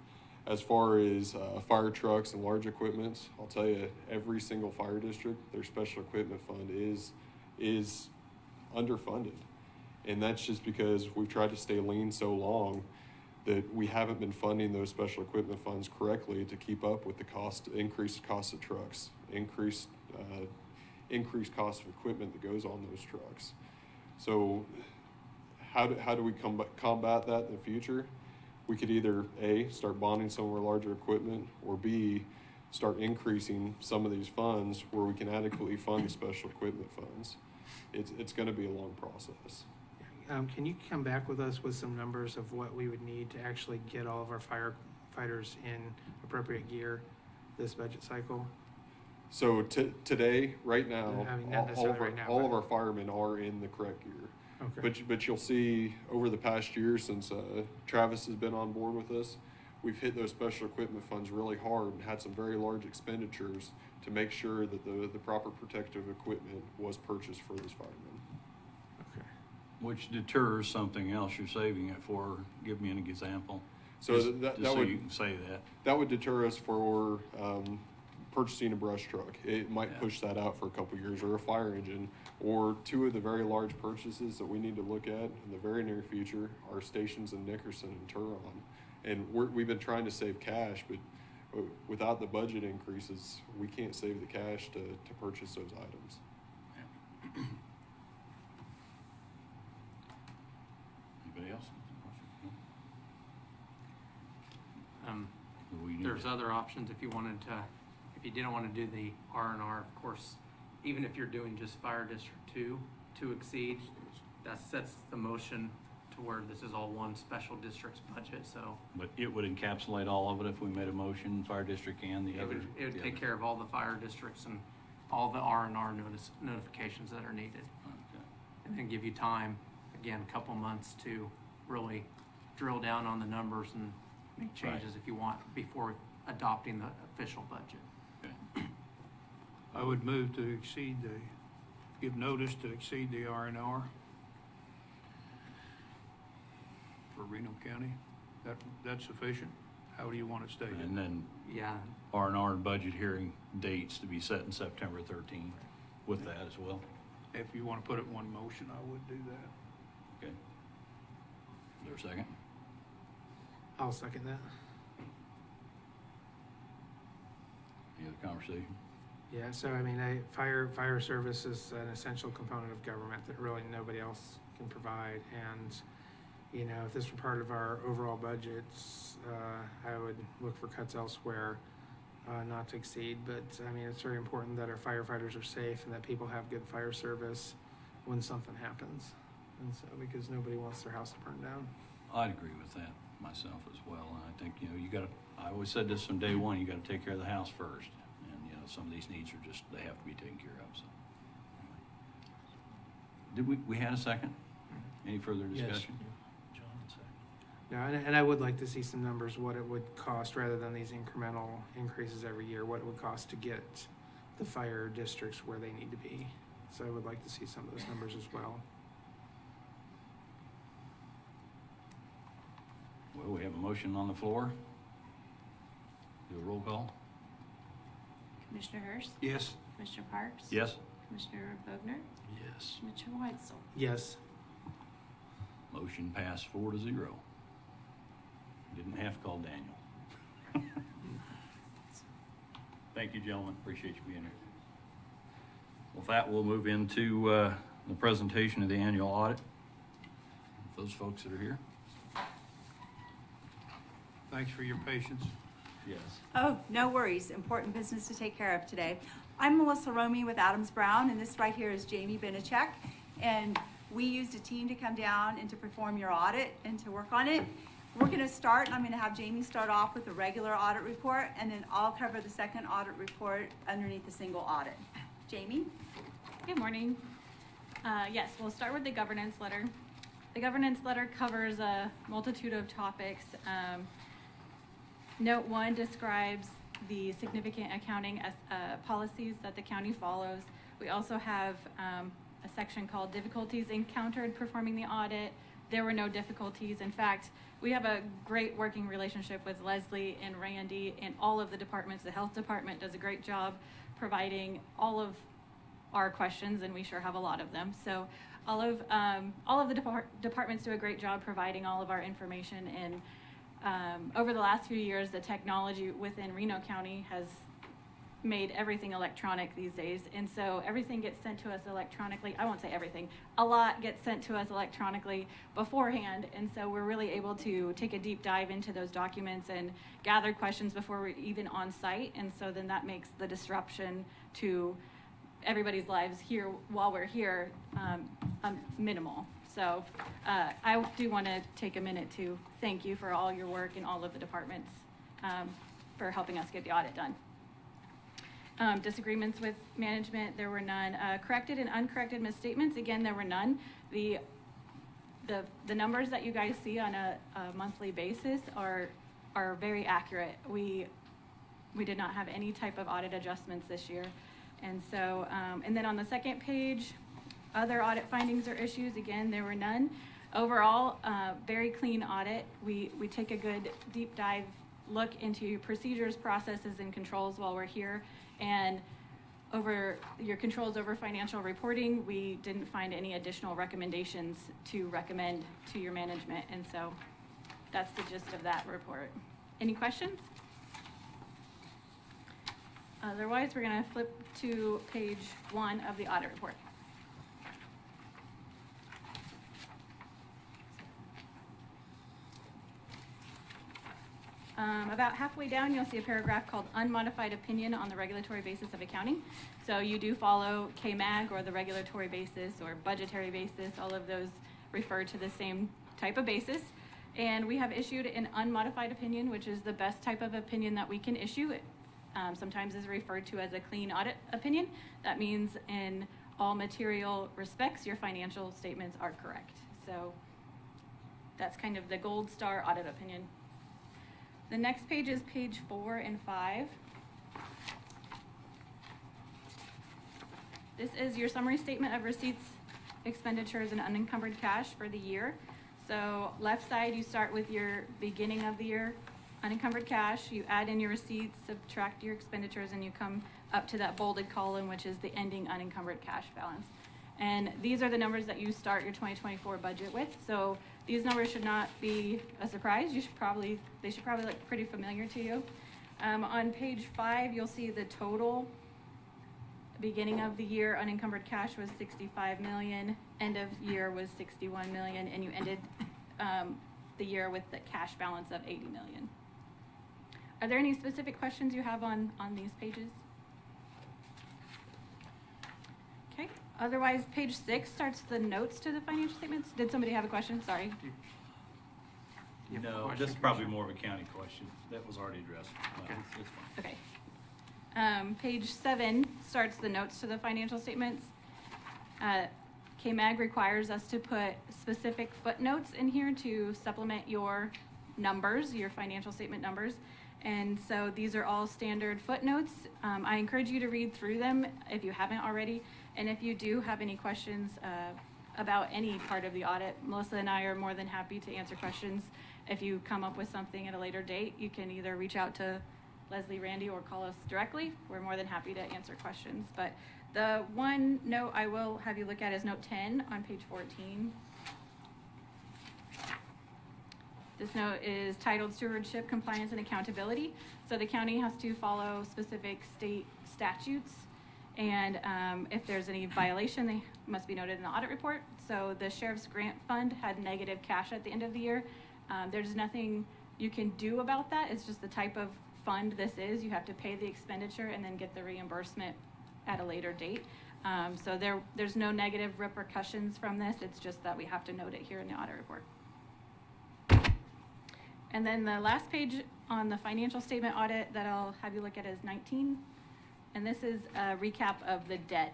As far as fire trucks and large equipment, I'll tell you, every single fire district, their special equipment fund is underfunded, and that's just because we've tried to stay lean so long that we haven't been funding those special equipment funds correctly to keep up with the increased cost of trucks, increased cost of equipment that goes on those trucks. So how do we combat that in the future? We could either A, start bonding some of our larger equipment, or B, start increasing some of these funds where we can adequately fund the special equipment funds. It's going to be a long process. can you come back with us with some numbers of what we would need to actually get all of our firefighters in appropriate gear this budget cycle? So today, right now, I mean, not necessarily right now, all of our firemen are in the correct gear. Okay. But you'll see over the past year since Travis has been on board with us, we've hit those special equipment funds really hard and had some very large expenditures to make sure that the proper protective equipment was purchased for those firemen. Okay. Which deters something else you're saving it for. Give me an example. So Just that so would, you can say that. That would deter us for purchasing a brush truck. It might push that out for a couple years, or a fire engine, or two of the very large purchases that we need to look at in the very near future are stations in Nickerson and Turon. And we've been trying to save cash, but without the budget increases, we can't save the cash to purchase those items. Anybody else? There's other options if you wanted to, if you didn't want to do the R&R, of course, even if you're doing just Fire District 2 to exceed, that sets the motion to where this is all one special district's budget, so. But it would encapsulate all of it if we made a motion, Fire District and the other. It would take care of all the fire districts and all the R&R notifications that are needed. Okay. And then give you time, again, a couple months to really drill down on the numbers and make changes if you want before adopting the official budget. Okay. I would move to give notice to exceed the R&R for Reno County. That's sufficient? How do you want it stated? And then Yeah, R&R and budget hearing dates to be set in September 13th with that as well. If you want to put it in one motion, I would do that. Okay. Is there a second? I'll second that. Any other conversation? Yeah, so I mean, fire service is an essential component of government that really nobody else can provide. And, you know, if this were part of our overall budgets, I would look for cuts elsewhere, not to exceed. But I mean, it's very important that our firefighters are safe and that people have good fire service when something happens. And so, because nobody wants their house to burn down. I'd agree with that myself as well. And I think, you know, I always said this from day one, you got to take care of the house first. And, you know, some of these needs are just, they have to be taken care of. So, anyway. Did we had a second? Any further discussion? John, second. No, and I would like to see some numbers, what it would cost, rather than these incremental increases every year, what it would cost to get the fire districts where they need to be. So I would like to see some of those numbers as well. Well, we have a motion on the floor. Do a roll call. Commissioner Hurst? Yes. Commissioner Parks? Yes. Commissioner Bogner? Yes. Commissioner Weitzel? Yes. Motion passed 4-0. Didn't have to call Daniel. Thank you, gentlemen. Appreciate you being here. With that, we'll move into the presentation of the annual audit. Those folks that are here. Thanks for your patience. Yes. Oh, no worries. Important business to take care of today. I'm Melissa Romey with Adams Brown, and this right here is Jamie Benichek. And we used a team to come down and to perform your audit and to work on it. We're going to start, and I'm going to have Jamie start off with the regular audit report, and then I'll cover the second audit report underneath the single audit. Jamie? Good morning. Yes, we'll start with the governance letter. The governance letter covers a multitude of topics. Note 1 describes the significant accounting policies that the county follows. We also have a section called difficulties encountered performing the audit. There were no difficulties. In fact, we have a great working relationship with Leslie and Randy and all of the departments. The health department does a great job providing all of our questions, and we sure have a lot of them. So all of the departments do a great job providing all of our information. And over the last few years, the technology within Reno County has made everything electronic these days. And so everything gets sent to us electronically. I won't say everything. A lot gets sent to us electronically beforehand. And so we're really able to take a deep dive into those documents and gather questions before we're even on site. And so then that makes the disruption to everybody's lives here while we're here minimal. So I do want to take a minute to thank you for all your work and all of the departments for helping us get the audit done. Disagreements with management, there were none. Corrected and uncorrected misstatements, again, there were none. The the numbers that you guys see on a monthly basis are very accurate. We did not have any type of audit adjustments this year. And so, and then on the second page, other audit findings or issues, again, there were none. Overall, very clean audit. We take a good deep dive look into procedures, processes, and controls while we're here. And over your controls over financial reporting, we didn't find any additional recommendations to recommend to your management. And so that's the gist of that report. Any questions? Otherwise, we're going to flip to page 1 of the audit report. About halfway down, you'll see a paragraph called Unmodified Opinion on the Regulatory Basis of Accounting. So you do follow KMAG or the regulatory basis or budgetary basis. All of those refer to the same type of basis. And we have issued an unmodified opinion, which is the best type of opinion that we can issue. Sometimes is referred to as a clean audit opinion. That means in all material respects, your financial statements are correct. So that's kind of the gold star audit opinion. The next page is page 4 and 5. This is your summary statement of receipts, expenditures, and unencumbered cash for the year. So left side, you start with your beginning of the year unencumbered cash, you add in your receipts, subtract your expenditures, and you come up to that bolded column, which is the ending unencumbered cash balance. And these are the numbers that you start your 2024 budget with. So these numbers should not be a surprise. They should probably look pretty familiar to you. On page 5, you'll see the total beginning of the year unencumbered cash was $65 million, end of year was $61 million, and you ended the year with the cash balance of $80 million. Are there any specific questions you have on these pages? Okay, otherwise page 6 starts the notes to the financial statements. Did somebody have a question? Sorry. No, this is probably more of a county question. That was already addressed. Okay. It's fine. Okay. Page 7 starts the notes to the financial statements. KMAG requires us to put specific footnotes in here to supplement your numbers, your financial statement numbers. And so these are all standard footnotes. I encourage you to read through them if you haven't already. And if you do have any questions about any part of the audit, Melissa and I are more than happy to answer questions. If you come up with something at a later date, you can either reach out to Leslie, Randy, or call us directly. We're more than happy to answer questions. But the one note I will have you look at is note 10 on page 14. This note is titled Stewardship, Compliance, and Accountability. So the county has to follow specific state statutes, and if there's any violation, they must be noted in the audit report. So the Sheriff's Grant Fund had negative cash at the end of the year. There's nothing you can do about that. It's just the type of fund this is. You have to pay the expenditure and then get the reimbursement at a later date. So there's no negative repercussions from this. It's just that we have to note it here in the audit report. And then the last page on the financial statement audit that I'll have you look at is 19. And this is a recap of the debt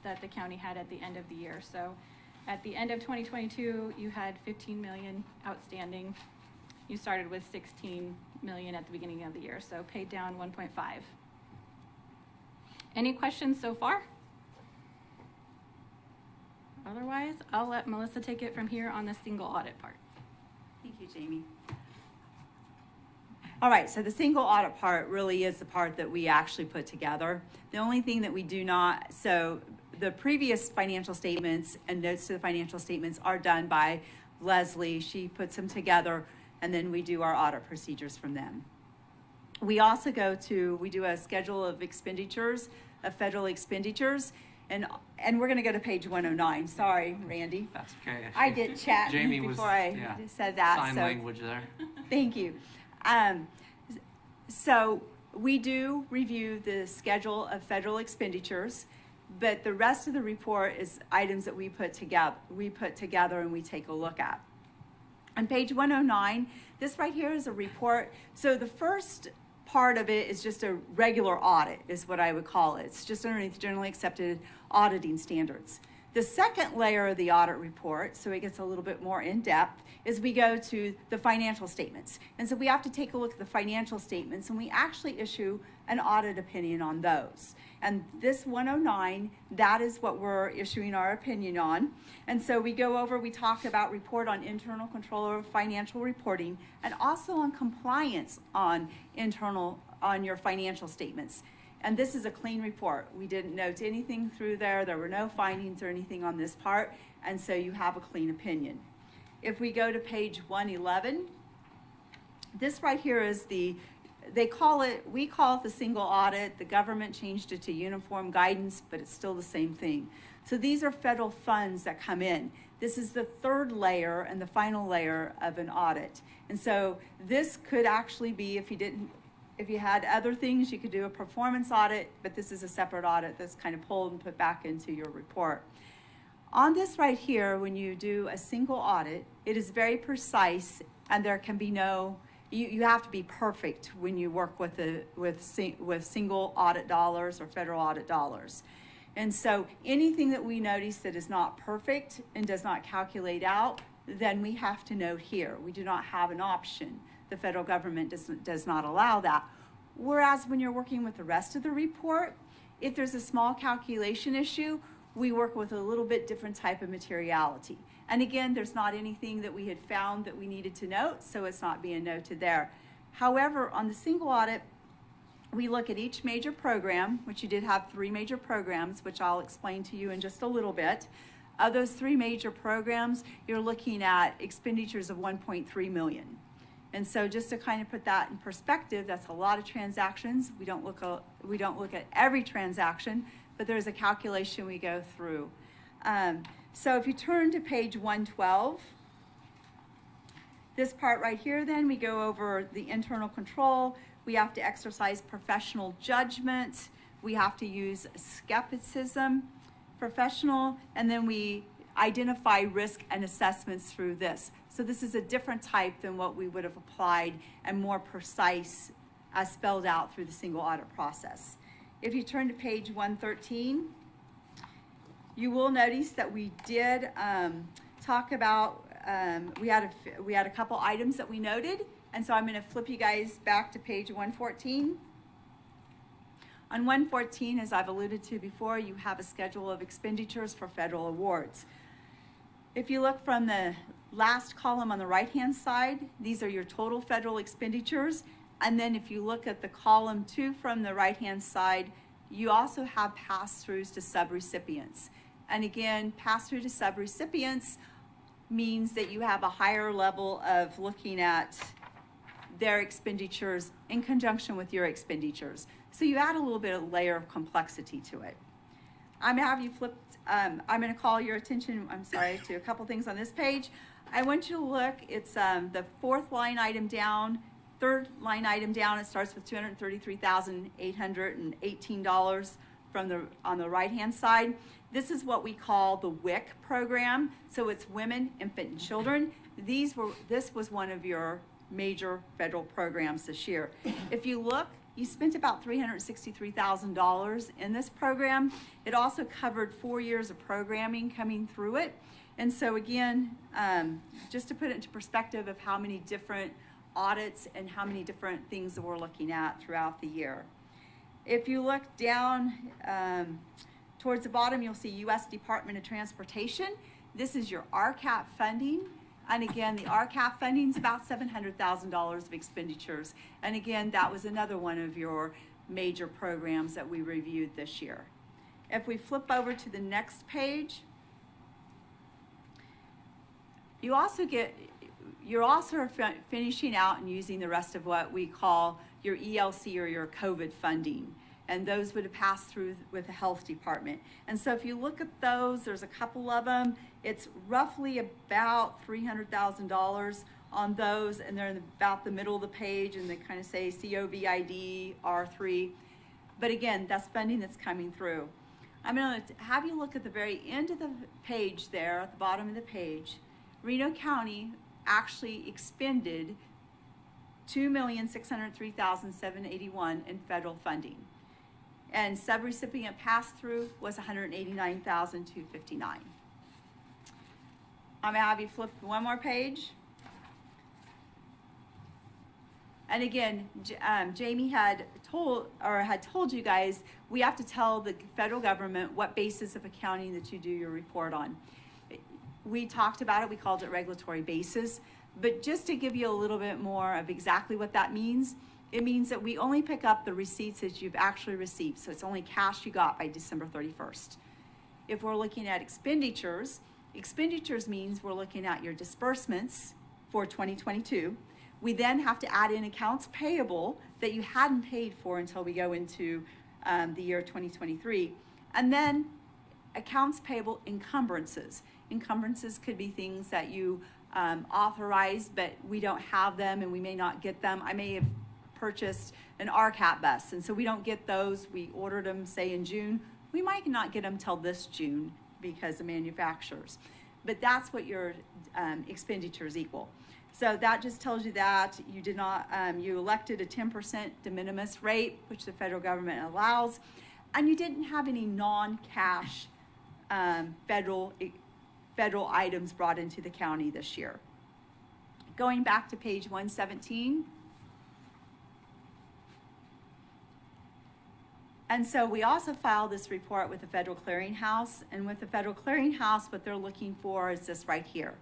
that the county had at the end of the year. So at the end of 2022, you had $15 million outstanding. You started with $16 million at the beginning of the year, so paid down 1.5. Any questions so far? Otherwise, I'll let Melissa take it from here on the single audit part. Thank you, Jamie. All right, so the single audit part really is the part that we actually put together. The only thing that we do not, so the previous financial statements and notes to the financial statements are done by Leslie. She puts them together, and then we do our audit procedures from them. We also we do a schedule of expenditures, of federal expenditures, and we're going to go to page 109. Sorry, Randy. That's okay. I get chatting Jamie before I said that. Sign language there. Thank you. So we do review the schedule of federal expenditures, but the rest of the report is items that we put together and we take a look at. On page 109, this right here is a report. So the first part of it is just a regular audit, is what I would call it. It's just underneath generally accepted auditing standards. The second layer of the audit report, so it gets a little bit more in depth, is we go to the financial statements. And so we have to take a look at the financial statements, and we actually issue an audit opinion on those. And this 109, that is what we're issuing our opinion on. And so we go over, we talk about report on internal control over financial reporting, and also on compliance on your financial statements. And this is a clean report. We didn't note anything through there. There were no findings or anything on this part. And so you have a clean opinion. If we go to page 111, this right here is we call it the single audit. The government changed it to uniform guidance, but it's still the same thing. So these are federal funds that come in. This is the third layer and the final layer of an audit. And so this could actually be, if you had other things, you could do a performance audit, but this is a separate audit that's kind of pulled and put back into your report. On this right here, when you do a single audit, it is very precise, and there can be you have to be perfect when you work with single audit dollars or federal audit dollars. And so anything that we notice that is not perfect and does not calculate out, then we have to note here. We do not have an option. The federal government does not allow that. Whereas when you're working with the rest of the report, if there's a small calculation issue, we work with a little bit different type of materiality. And again, there's not anything that we had found that we needed to note, so it's not being noted there. However, on the single audit, we look at each major program, which you did have 3 major programs, which I'll explain to you in just a little bit. Of those 3 major programs, you're looking at expenditures of $1.3 million. And so just to kind of put that in perspective, that's a lot of transactions. We don't look at every transaction, but there's a calculation we go through. So if you turn to page 112, this part right here, then we go over the internal control. We have to exercise professional judgment. We have to use skepticism, professional, and then we identify risk and assessments through this. So this is a different type than what we would have applied and more precise as spelled out through the single audit process. If you turn to page 113, you will notice that we did talk about, we had a couple items that we noted, and so I'm going to flip you guys back to page 114. On 114, as I've alluded to before, you have a schedule of expenditures for federal awards. If you look from the last column on the right-hand side, these are your total federal expenditures. And then if you look at the column 2 from the right-hand side, you also have pass-throughs to subrecipients. And again, pass-through to subrecipients means that you have a higher level of looking at their expenditures in conjunction with your expenditures. So you add a little bit of layer of complexity to it. I'm gonna have you flip, I'm gonna call your attention, to a couple things on this page. I want you to look, it's the 4th line item down, 3rd line item down, it starts with $233,818 on the right-hand side. This is what we call the WIC program. So it's Women, Infant, and Children. This was one of your major federal programs this year. If you look, you spent about $363,000 in this program. It also covered 4 years of programming coming through it. And so again, just to put it into perspective of how many different audits and how many different things that we're looking at throughout the year. If you look down towards the bottom, you'll see U.S. Department of Transportation. This is your RCAP funding. And again, the RCAP funding is about $700,000 of expenditures. And again, that was another one of your major programs that we reviewed this year. If we flip over to the next page, you're also finishing out and using the rest of what we call your ELC or your COVID funding. And those would have passed through with the health department. And so if you look at those, there's a couple of them. It's roughly about $300,000 on those, and they're in about the middle of the page, and they kind of say COVID R3. But again, that's funding that's coming through. I'm going to have you look at the very end of the page there, at the bottom of the page. Reno County actually expended $2,603,781 in federal funding. And subrecipient pass-through was $189,259. I'm gonna have you flip one more page. And again, Jamie had told you guys, we have to tell the federal government what basis of accounting that you do your report on. We talked about it, we called it regulatory basis, but just to give you a little bit more of exactly what that means, it means that we only pick up the receipts that you've actually received, so it's only cash you got by December 31st. If we're looking at expenditures, expenditures means we're looking at your disbursements for 2022. We then have to add in accounts payable that you hadn't paid for until we go into the year 2023. And then accounts payable encumbrances. Encumbrances could be things that you authorized, but we don't have them and we may not get them. I may have purchased an RCAP bus, and so we don't get those. We ordered them, say, in June. We might not get them till this June because of manufacturers. But that's what your expenditures equal. So that just tells you that you did not, you elected a 10% de minimis rate, which the federal government allows, and you didn't have any non-cash federal items brought into the county this year. Going back to page 117. And so we also filed this report with the Federal Clearinghouse, and with the Federal Clearinghouse, what they're looking for is this right here.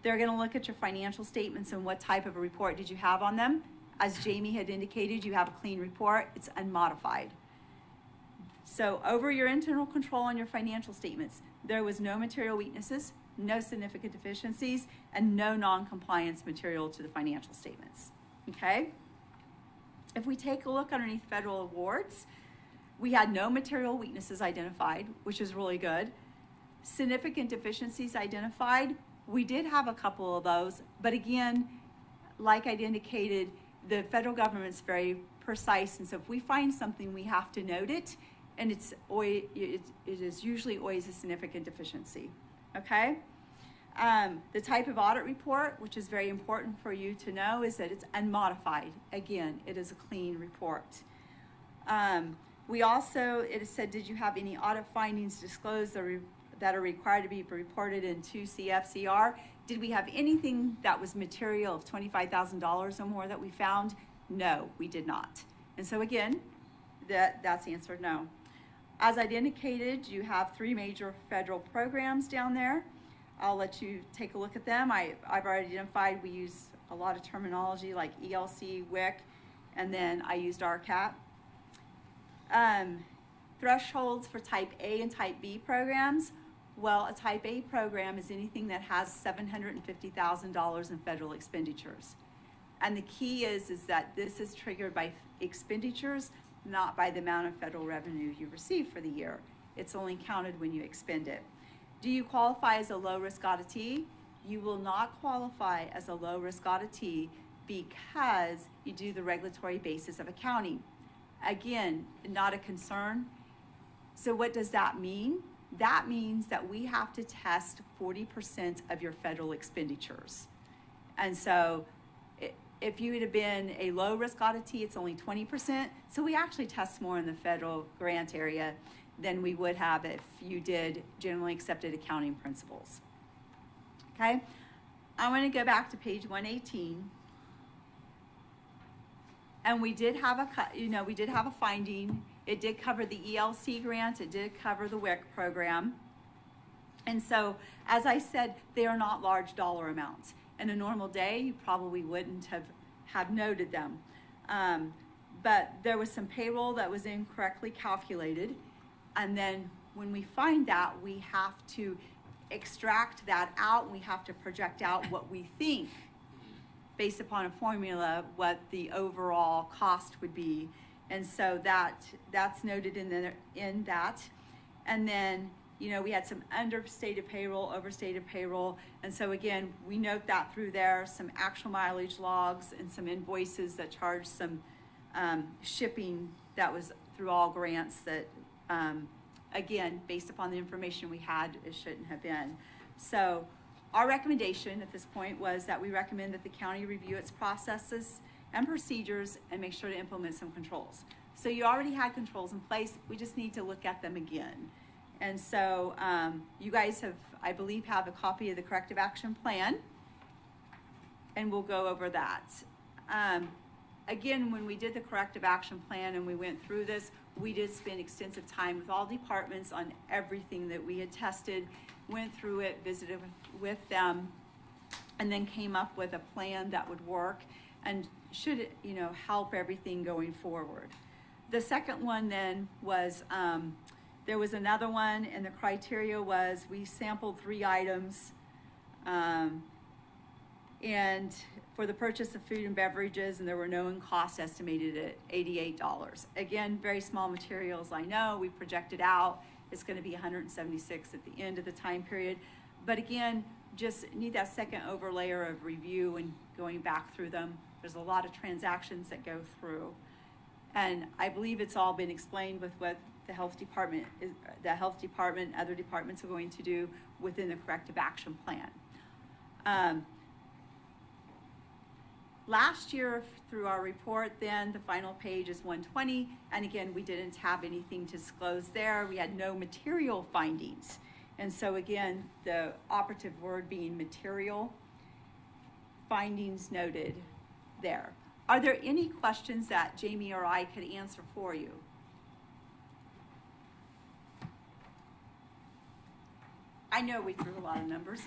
They're going to look at your financial statements and what type of a report did you have on them. As Jamie had indicated, you have a clean report. It's unmodified. So over your internal control on your financial statements, there was no material weaknesses, no significant deficiencies, and no non-compliance material to the financial statements. Okay? If we take a look underneath federal awards, we had no material weaknesses identified, which is really good. Significant deficiencies identified. We did have a couple of those, but again, like I'd indicated, the federal government's very precise, and so if we find something, we have to note it, and it is usually always a significant deficiency, okay? The type of audit report, which is very important for you to know, is that it's unmodified. Again, it is a clean report. We also, it is said, did you have any audit findings disclosed that are required to be reported in 2 CFCR? Did we have anything that was material of $25,000 or more that we found? No, we did not. And so again, that's answered no. As I'd indicated, you have 3 major federal programs down there. I'll let you take a look at them. I've already identified we use a lot of terminology like ELC, WIC, and then I used RCAP. Thresholds for type A and type B programs. Well, a type A program is anything that has $750,000 in federal expenditures. And the key is that this is triggered by expenditures, not by the amount of federal revenue you receive for the year. It's only counted when you expend it. Do you qualify as a low-risk auditee? You will not qualify as a low-risk auditee because you do the regulatory basis of accounting. Again, not a concern. So what does that mean? That means that we have to test 40% of your federal expenditures. And so if you would have been a low-risk auditee, it's only 20%. So we actually test more in the federal grant area than we would have if you did generally accepted accounting principles. Okay? I want to go back to page 118. And we did have a finding. It did cover the ELC grant. It did cover the WIC program. And so, as I said, they are not large dollar amounts. In a normal day, you probably wouldn't have noted them. But there was some payroll that was incorrectly calculated. And then when we find that, we have to extract that out. We have to project out what we think, based upon a formula, what the overall cost would be. And so that's noted in that. And then, we had some understated payroll, overstated payroll. And so again, we note that through there, some actual mileage logs and some invoices that charged some shipping that was through all grants that, again, based upon the information we had, it shouldn't have been. So our recommendation at this point was that we recommend that the county review its processes and procedures and make sure to implement some controls. So you already had controls in place. We just need to look at them again. And so you guys have, I believe, have a copy of the corrective action plan, and we'll go over that. Again, when we did the corrective action plan and we went through this, we did spend extensive time with all departments on everything that we had tested, went through it, visited with them, and then came up with a plan that would work and should, you know, help everything going forward. The second one then was, there was another one, and the criteria was we sampled 3 items, and for the purchase of food and beverages, and there were known costs estimated at $88. Again, very small materials, I know. We projected out it's going to be $176 at the end of the time period, but again, just need that second overlayer of review and going back through them. There's a lot of transactions that go through, and I believe it's all been explained with what the health department, other departments are going to do within the corrective action plan. Last year, through our report, then the final page is 120, and again, we didn't have anything to disclose there. We had no material findings, and so again, the operative word being material findings noted there. Are there any questions that Jamie or I could answer for you? I know we threw a lot of numbers.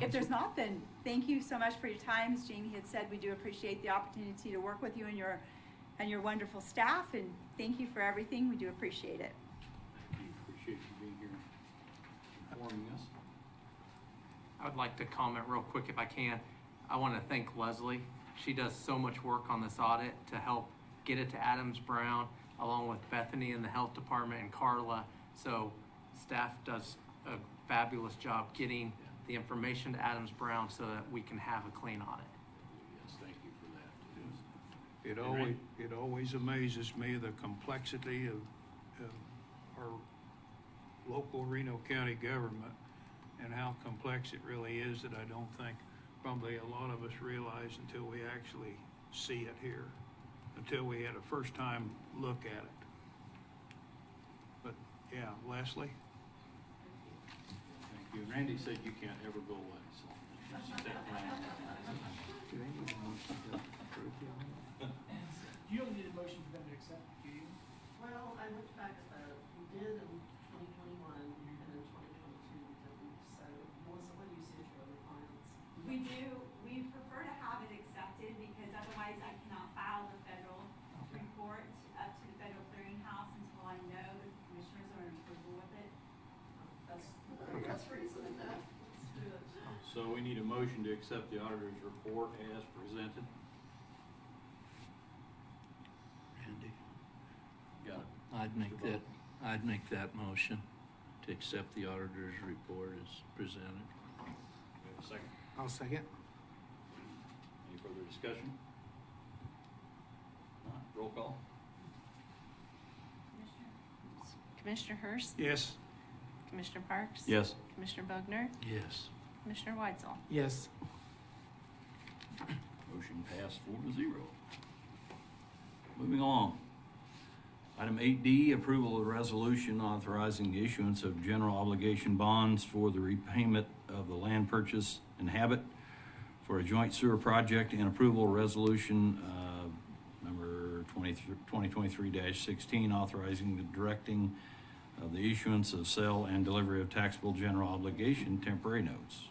If there's not, then thank you so much for your time. As Jamie had said, we do appreciate the opportunity to work with you and your wonderful staff, and thank you for everything. We do appreciate it. We appreciate you being here informing us. I would like to comment real quick if I can. I want to thank Leslie. She does so much work on this audit to help get it to Adams Brown, along with Bethany in the health department and Carla. So staff does a fabulous job getting the information to Adams Brown so that we can have a clean audit. Yes, thank you for that. It always amazes me the complexity of our local Reno County government and how complex it really is that I don't think probably a lot of us realize until we actually see it here, until we had a first time look at it. But yeah, Leslie? Thank you. Randy said you can't ever go away, so just take Randy. You don't need a motion for them to accept, do you? Well, I looked back at that. We did in 2021 and in 2022 we didn't. So, Melissa, what do you see as your other clients? We do. We prefer to have it accepted because otherwise I cannot file the federal report up to the federal clearinghouse until I know that the commissioners are in approval with it. That's reason enough. Let's do it. So we need a motion to accept the auditor's report as presented. Randy, Got it. I'd make that motion to accept the auditor's report as presented. We have a second. I'll second. Any further discussion? Not. Roll call. Commissioner Hurst? Yes. Commissioner Parks? Yes. Commissioner Bogner? Yes. Commissioner Weitzel? Yes. Motion passed 4-0. Moving along. Item 8D, approval of resolution authorizing the issuance of general obligation bonds for the repayment of the land purchase and habit for a joint sewer project, and approval resolution number 2023-16 authorizing the directing of the issuance of sale and delivery of taxable general obligation temporary notes.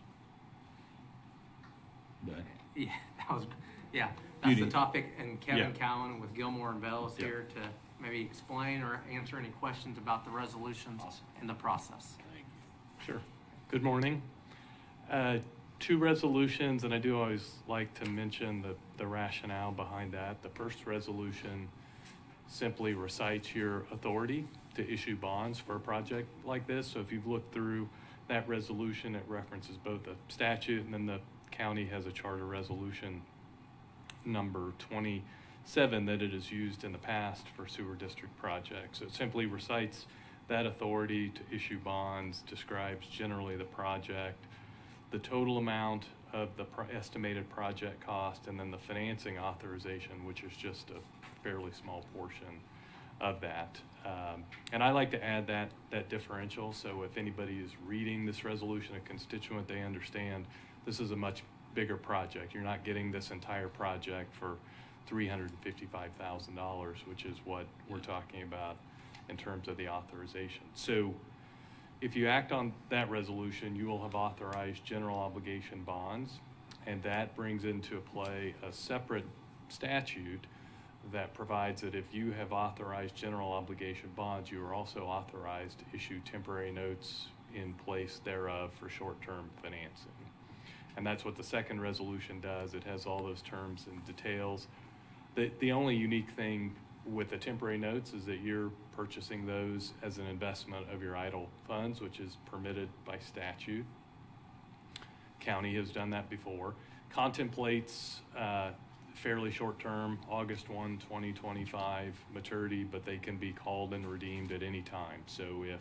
Done. Yeah, that's Beauty. the topic, and Kevin Yeah. Cowan with Gilmore and Bell is Yeah. here to maybe explain or answer any questions about the resolutions in the process. Thank you. Sure. Good morning. 2 resolutions, and I do always like to mention the rationale behind that. The first resolution simply recites your authority to issue bonds for a project like this. So if you've looked through that resolution, it references both the statute and then the county has a charter resolution number 7 that it has used in the past for sewer district projects. It simply recites that authority to issue bonds, describes generally the project, the total amount of the estimated project cost, and then the financing authorization, which is just a fairly small portion of that. And I like to add that differential, so if anybody is reading this resolution, a constituent, they understand this is a much bigger project. You're not getting this entire project for $355,000, which is what we're talking about in terms of the authorization. So if you act on that resolution, you will have authorized general obligation bonds, and that brings into play a separate statute that provides that if you have authorized general obligation bonds, you are also authorized to issue temporary notes in place thereof for short-term financing. And that's what the second resolution does. It has all those terms and details. The only unique thing with the temporary notes is that you're purchasing those as an investment of your idle funds, which is permitted by statute. County has done that before. Contemplates fairly short-term, August 1, 2025 maturity, but they can be called and redeemed at any time. So if,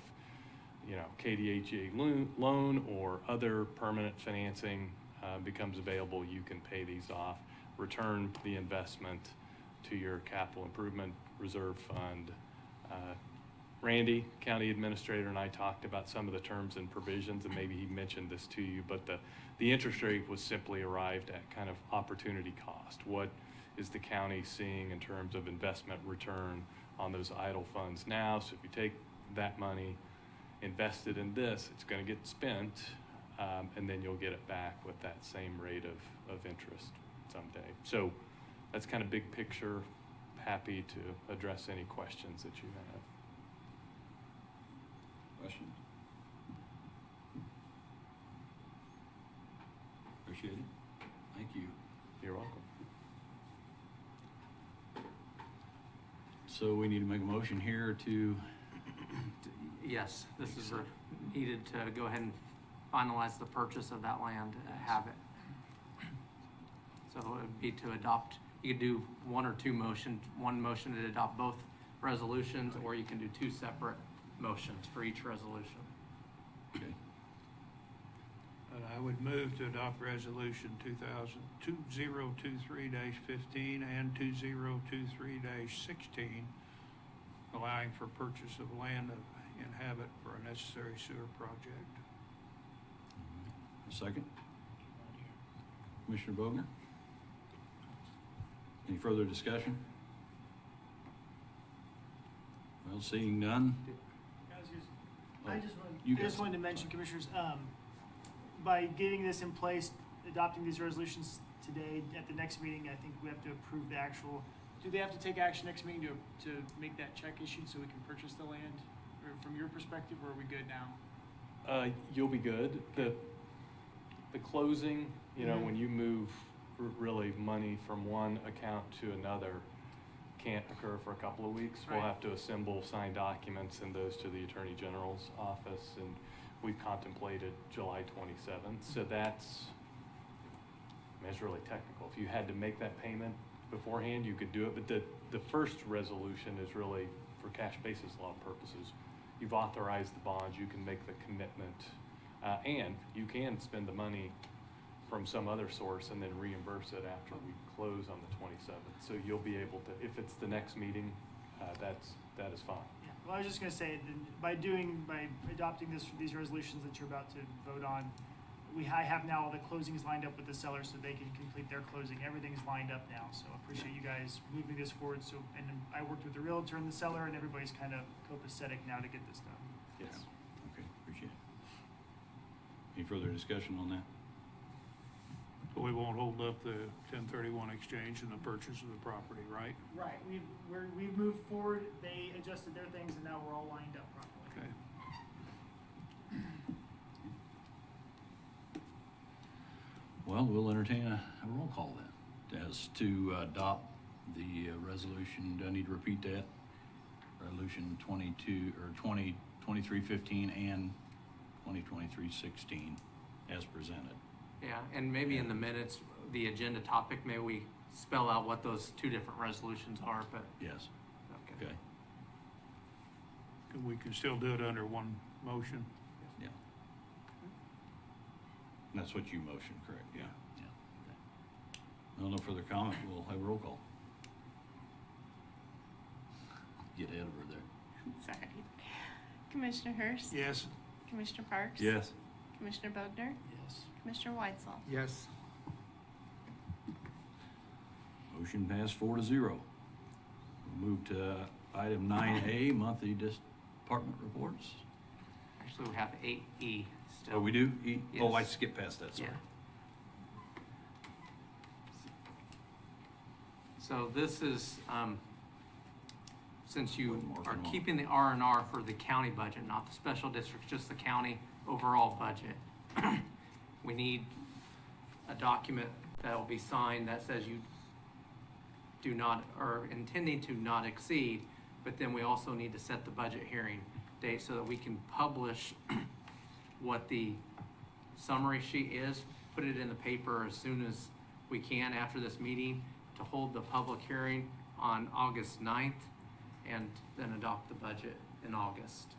KDHA loan or other permanent financing becomes available, you can pay these off, return the investment to your capital improvement reserve fund. Randy, county administrator, and I talked about some of the terms and provisions, and maybe he mentioned this to you, but the interest rate was simply arrived at kind of opportunity cost. What is the county seeing in terms of investment return on those idle funds now? So if you take that money, invested in this, it's going to get spent, and then you'll get it back with that same rate of interest someday. So that's kind of big picture. Happy to address any questions that you have. Questions? Appreciate it. Thank you. You're welcome. So we need to make a motion here to... Yes, this is needed to go ahead and finalize the purchase of that land, have it. So it would be to adopt, you could do one or two motions, one motion to adopt both resolutions, or you can do two separate motions for each resolution. Okay. And I would move to adopt resolution 2023-15 and 2023-16, allowing for purchase of land in habit for a necessary sewer project. A second. Commissioner Bogner? Any further discussion? Well, seeing none. I just wanted to mention, Commissioners, by getting this in place, adopting these resolutions today, at the next meeting, I think we have to approve the actual, do they have to take action next meeting to make that check issued so we can purchase the land? Or from your perspective, or are we good now? You'll be good. The closing, when you move really money from one account to another, can't occur for a couple of weeks. Right. We'll have to assemble signed documents, send those to the Attorney General's office, and we've contemplated July 27th. So that's really technical. If you had to make that payment beforehand, you could do it. But the first resolution is really for cash basis law purposes. You've authorized the bonds, you can make the commitment, and you can spend the money from some other source and then reimburse it after we close on the 27th. So you'll be able to, if it's the next meeting, that is fine. Yeah. Well, I was just going to say, by adopting these resolutions that you're about to vote on, I have now all the closings lined up with the seller so they can complete their closing. Everything's lined up now, so I appreciate you guys moving this forward. So, and I worked with the realtor and the seller, and everybody's kind of copacetic now to get this done. Yes. Okay, appreciate it. Any further discussion on that? We won't hold up the 1031 exchange and the purchase of the property, right? Right. We've moved forward. They adjusted their things, and now we're all lined up properly. Okay. Well, we'll entertain a roll call then, as to adopt the resolution. Do I need to repeat that? Resolution 2315 and 2023-16 as presented. Yeah, and maybe in the minutes, the agenda topic, maybe we spell out what those two different resolutions are, but. Yes. Okay. We can still do it under one motion. Yeah. And that's what you motioned, correct? Yeah. Yeah. Okay. No further comment. We'll have a roll call. Get ahead of her there. Sorry. Commissioner Hurst? Yes. Commissioner Parks? Yes. Commissioner Bogner? Yes. Commissioner Weitzel? Yes. Motion passed 4-0. We'll move to item 9A, monthly department reports. Actually, we have 8E still. Oh, we do? E? Yes. Oh, I skipped past that, sorry. Yeah. So this is, since you are keeping the R&R for the county budget, not the special districts, just the county overall budget, we need a document that will be signed that says you do not, or intending to not exceed, but then we also need to set the budget hearing date so that we can publish what the summary sheet is, put it in the paper as soon as we can after this meeting to hold the public hearing on August 9th and then adopt the budget in August.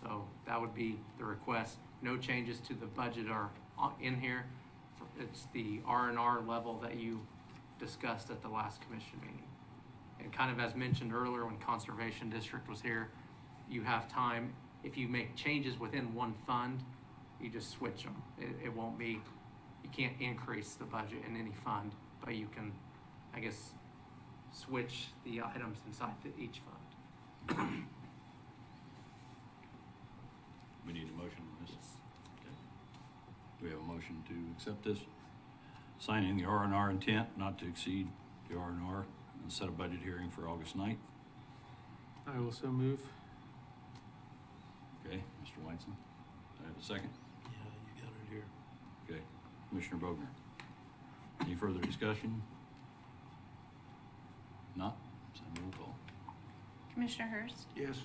So that would be the request. No changes to the budget are in here. It's the R&R level that you discussed at the last commission meeting. And kind of as mentioned earlier when Conservation District was here, you have time, if you make changes within one fund, you just switch them. It won't be, you can't increase the budget in any fund, but you can, I guess, switch the items inside each fund. We need a motion on this. Okay. We have a motion to accept this. Signing the R&R intent not to exceed the R&R and set a budget hearing for August 9th. I will so move. Okay, Mr. Weinson. Do I have a second? Yeah, you got it here. Okay, Commissioner Bogner. Any further discussion? Not? Send roll call. Commissioner Hurst? Yes.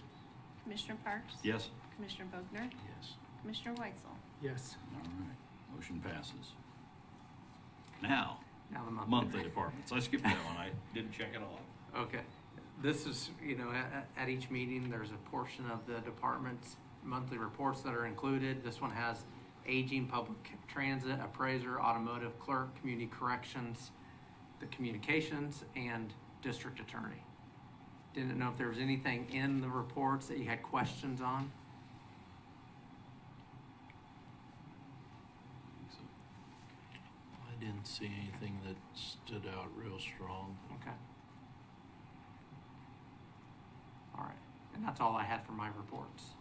Commissioner Parks? Yes. Commissioner Bogner? Yes. Commissioner Weitzel? Yes. All right, motion passes. Now the monthly departments. I skipped that one. I didn't check it off. Okay. This is, at each meeting, there's a portion of the department's monthly reports that are included. This one has aging, public transit, appraiser, automotive clerk, community corrections, the communications, and district attorney. Didn't know if there was anything in the reports that you had questions on. I didn't see anything that stood out real strong. Okay. All right. And that's all I had for my reports.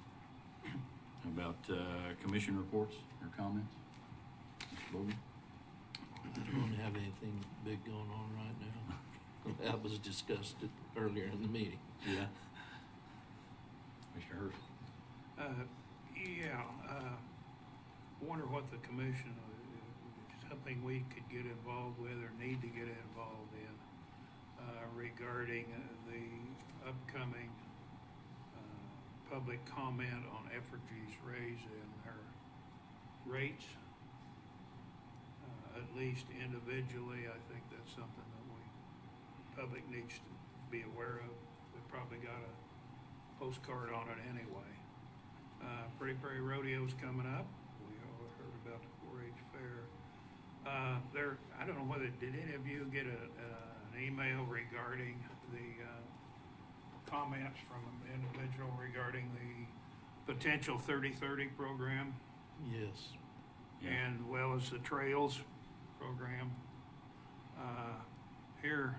How about commission reports or comments? Mr. Bogner? I don't have anything big going on right now. That was discussed earlier in the meeting. Yeah. Mr. Hurst? Wonder what the commission, something we could get involved with or need to get involved in regarding the upcoming public comment on Effigy's raise in her rates. At least individually, I think that's something that public needs to be aware of. We probably got a postcard on it anyway. Pretty Prairie Rodeo's coming up. We all heard about the 4-H fair. I don't know whether, did any of you get an email regarding the comments from an individual regarding the potential 30/30 program? Yes. And well as the trails program. Here,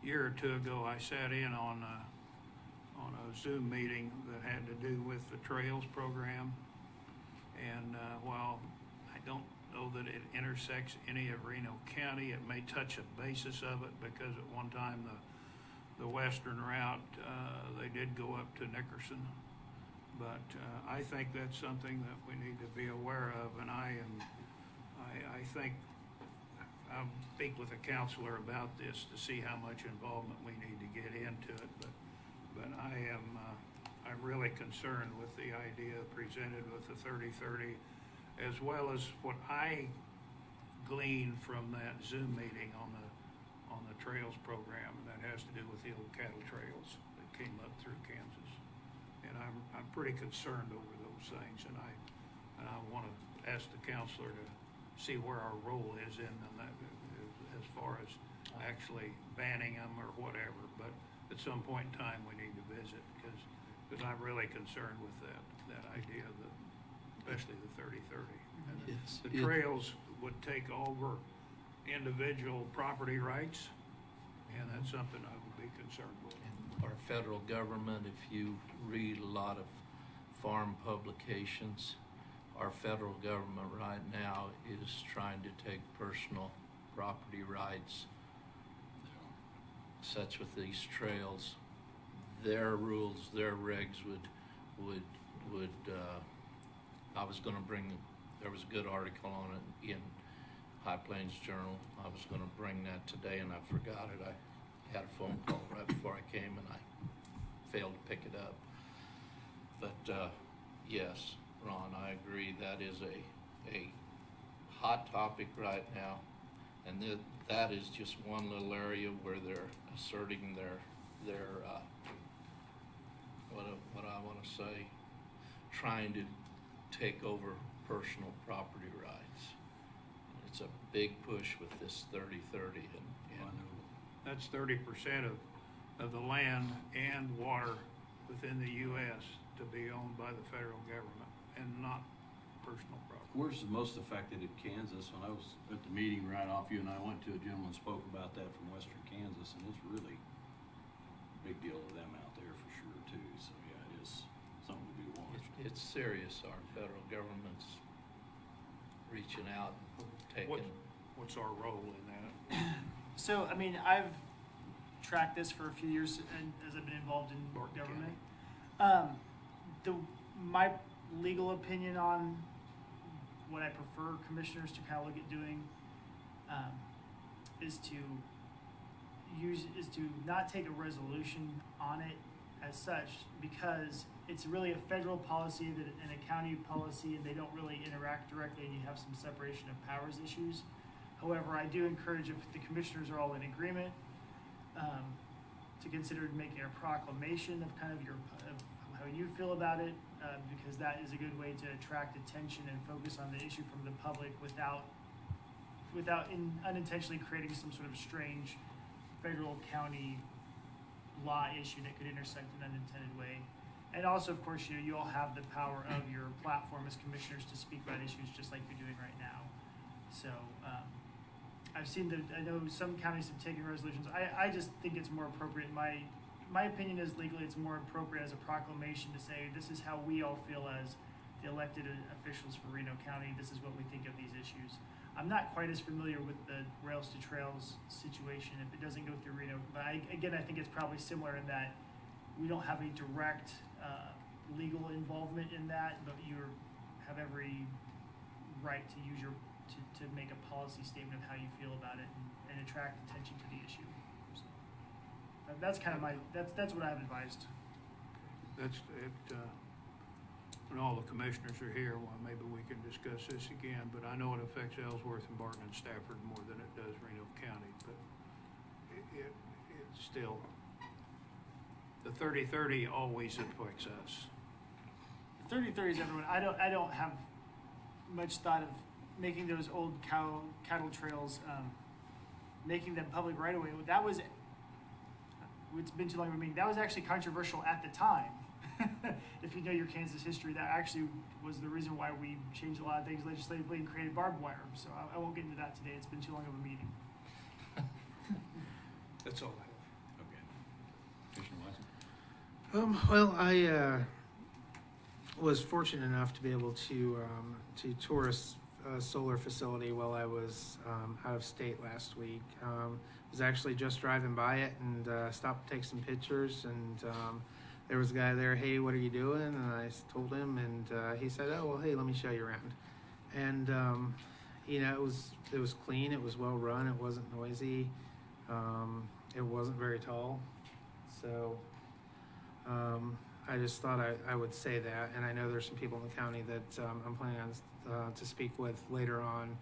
a year or two ago, I sat in on a Zoom meeting that had to do with the trails program. And while I don't know that it intersects any of Reno County, it may touch a basis of it because at one time the western route, they did go up to Nickerson. But I think that's something that we need to be aware of, and I think I'll speak with a counselor about this to see how much involvement we need to get into it. But I'm really concerned with the idea presented with the 30/30, as well as what I gleaned from that Zoom meeting on on the trails program, and that has to do with the old cattle trails that came up through Kansas. And I'm pretty concerned over those things, and I want to ask the counselor to see where our role is in that, as far as actually banning them or whatever. But at some point in time, we need to visit, because I'm really concerned with that idea, that especially the 30-30. And the trails would take over individual property rights, and that's something I would be concerned with. Our federal government, if you read a lot of farm publications, our federal government right now is trying to take personal property rights, such with these trails. Their rules, their regs would I was going to bring, there was a good article on it in High Plains Journal. I was going to bring that today and I forgot it. I had a phone call right before I came and I failed to pick it up. But yes, Ron, I agree, that is a hot topic right now, and that is just one little area where they're asserting their what I want to say, trying to take over personal property rights. It's a big push with this 30-30, and that's 30% of the land and water within the U.S. to be owned by the federal government and not personal property. Where's the most affected in Kansas? When I was at the meeting right off, you and I went to, a gentleman spoke about that from western Kansas, and it's really a big deal to them out there for sure too. So yeah, it is something to be watched. it's serious. Our federal government's reaching out, taking. What's our role in that? So, I mean, I've tracked this for a few years and as I've been involved in government. My legal opinion on what I prefer commissioners to kind of look at doing is to not take a resolution on it as such, because it's really a federal policy and a county policy, and they don't really interact directly, and you have some separation of powers issues. However, I do encourage, if the commissioners are all in agreement, to consider making a proclamation of kind of how you feel about it, because that is a good way to attract attention and focus on the issue from the public without unintentionally creating some sort of strange federal county law issue that could intersect in an unintended way. And also, of course, you all have the power of your platform as commissioners to speak about issues just like you're doing right now. So I know some counties have taken resolutions. I just think it's more appropriate. My opinion is, legally it's more appropriate as a proclamation to say, this is how we all feel as the elected officials for Reno County. This is what we think of these issues. I'm not quite as familiar with the Rails to Trails situation if it doesn't go through Reno, but I think it's probably similar in that we don't have a direct legal involvement in that, but you have every right to use to make a policy statement of how you feel about it and attract attention to the issue. So that's kind of that's what I've advised. That's it. When all the commissioners are here, well, maybe we can discuss this again, but I know it affects Ellsworth and Barton and Stafford more than it does Reno County, but it's still, the 30-30 always affects us. 30-30 is everyone. I don't have much thought of making those old cattle trails, making them public right away. That was, it's been too long of a meeting. That was actually controversial at the time. If you know your Kansas history, that actually was the reason why we changed a lot of things legislatively and created barbed wire. So I won't get into that today. It's been too long of a meeting. That's all I have. Okay. Commissioner Weiss? Well, I was fortunate enough to be able to tour a solar facility while I was out of state last week. Was actually just driving by it and stopped to take some pictures, and there was a guy there. Hey, what are you doing? And I told him, and he said, oh, well, hey, let me show you around. And it was clean, it was well run, it wasn't noisy, it wasn't very tall. So I just thought I would say that, and I know there's some people in the county that I'm planning on to speak with later on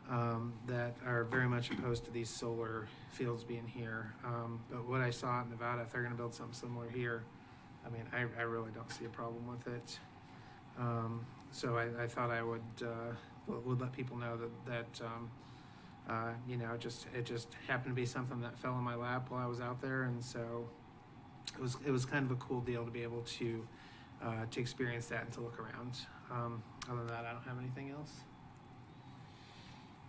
that are very much opposed to these solar fields being here. But what I saw in Nevada, if they're going to build something similar here, I mean, I really don't see a problem with it. So I thought I would let people know that you know, it just happened to be something that fell in my lap while I was out there, and so it was kind of a cool deal to be able to experience that and to look around. Other than that, I don't have anything else.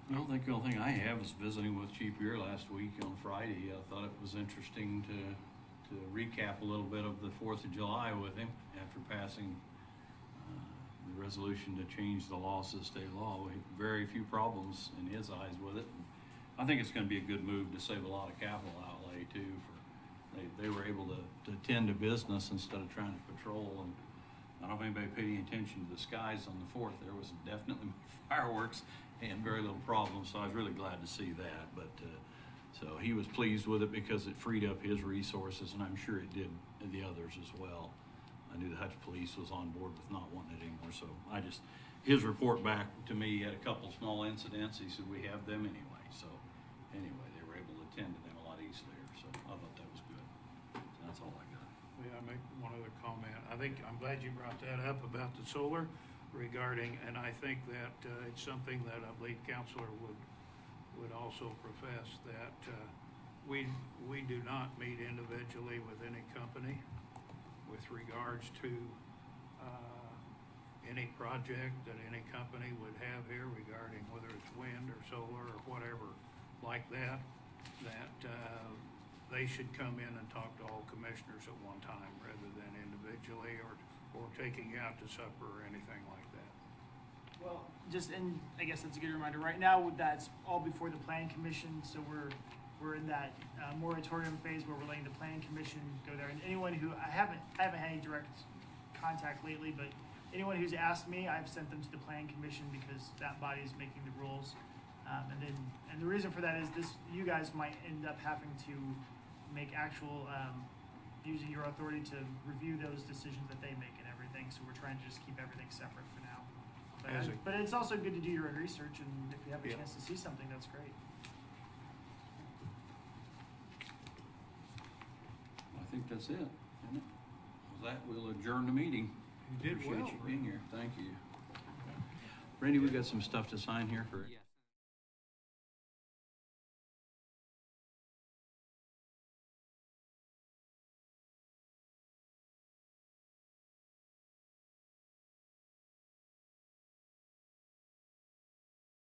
I don't think the only thing I have is visiting with Chief Beer last week on Friday. I thought it was interesting to recap a little bit of the 4th of July with him after passing the resolution to change the laws of the state law. We had very few problems in his eyes with it. And I think it's going to be a good move to save a lot of capital outlay too. They were able to attend to business instead of trying to patrol. And I don't know if anybody paid any attention to the skies on the 4th. There was definitely fireworks and very little problem, so I was really glad to see that. But so he was pleased with it because it freed up his resources, and I'm sure it did the others as well. I knew the Hutch Police was on board with not wanting it anymore, so his report back to me had a couple small incidents. He said we have them anyway. So anyway, they were able to attend to them a lot easier. So I thought that was good. So that's all I got. Yeah, I make one other comment. I'm glad you brought that up about the solar regarding, and I think that it's something that a lead counselor would also profess that we do not meet individually with any company with regards to any project that any company would have here regarding whether it's wind or solar or whatever like that they should come in and talk to all commissioners at one time rather than individually or taking you out to supper or anything like that. Well, and I guess that's a good reminder. Right now, that's all before the Planning Commission, so we're in that moratorium phase where we're letting the Planning Commission go there. And anyone who I haven't had any direct contact lately, but anyone who's asked me, I've sent them to the Planning Commission because that body is making the rules. And the reason for that is you guys might end up having to make actual using your authority to review those decisions that they make and everything. So we're trying to just keep everything separate for now. But it's also good to do your own research, and if you have a chance to see something, that's great. I think that's it, isn't it? With that, we'll adjourn the meeting. You did Appreciate well, you being here. Thank you. Randy, we got some stuff to sign here for. Yeah.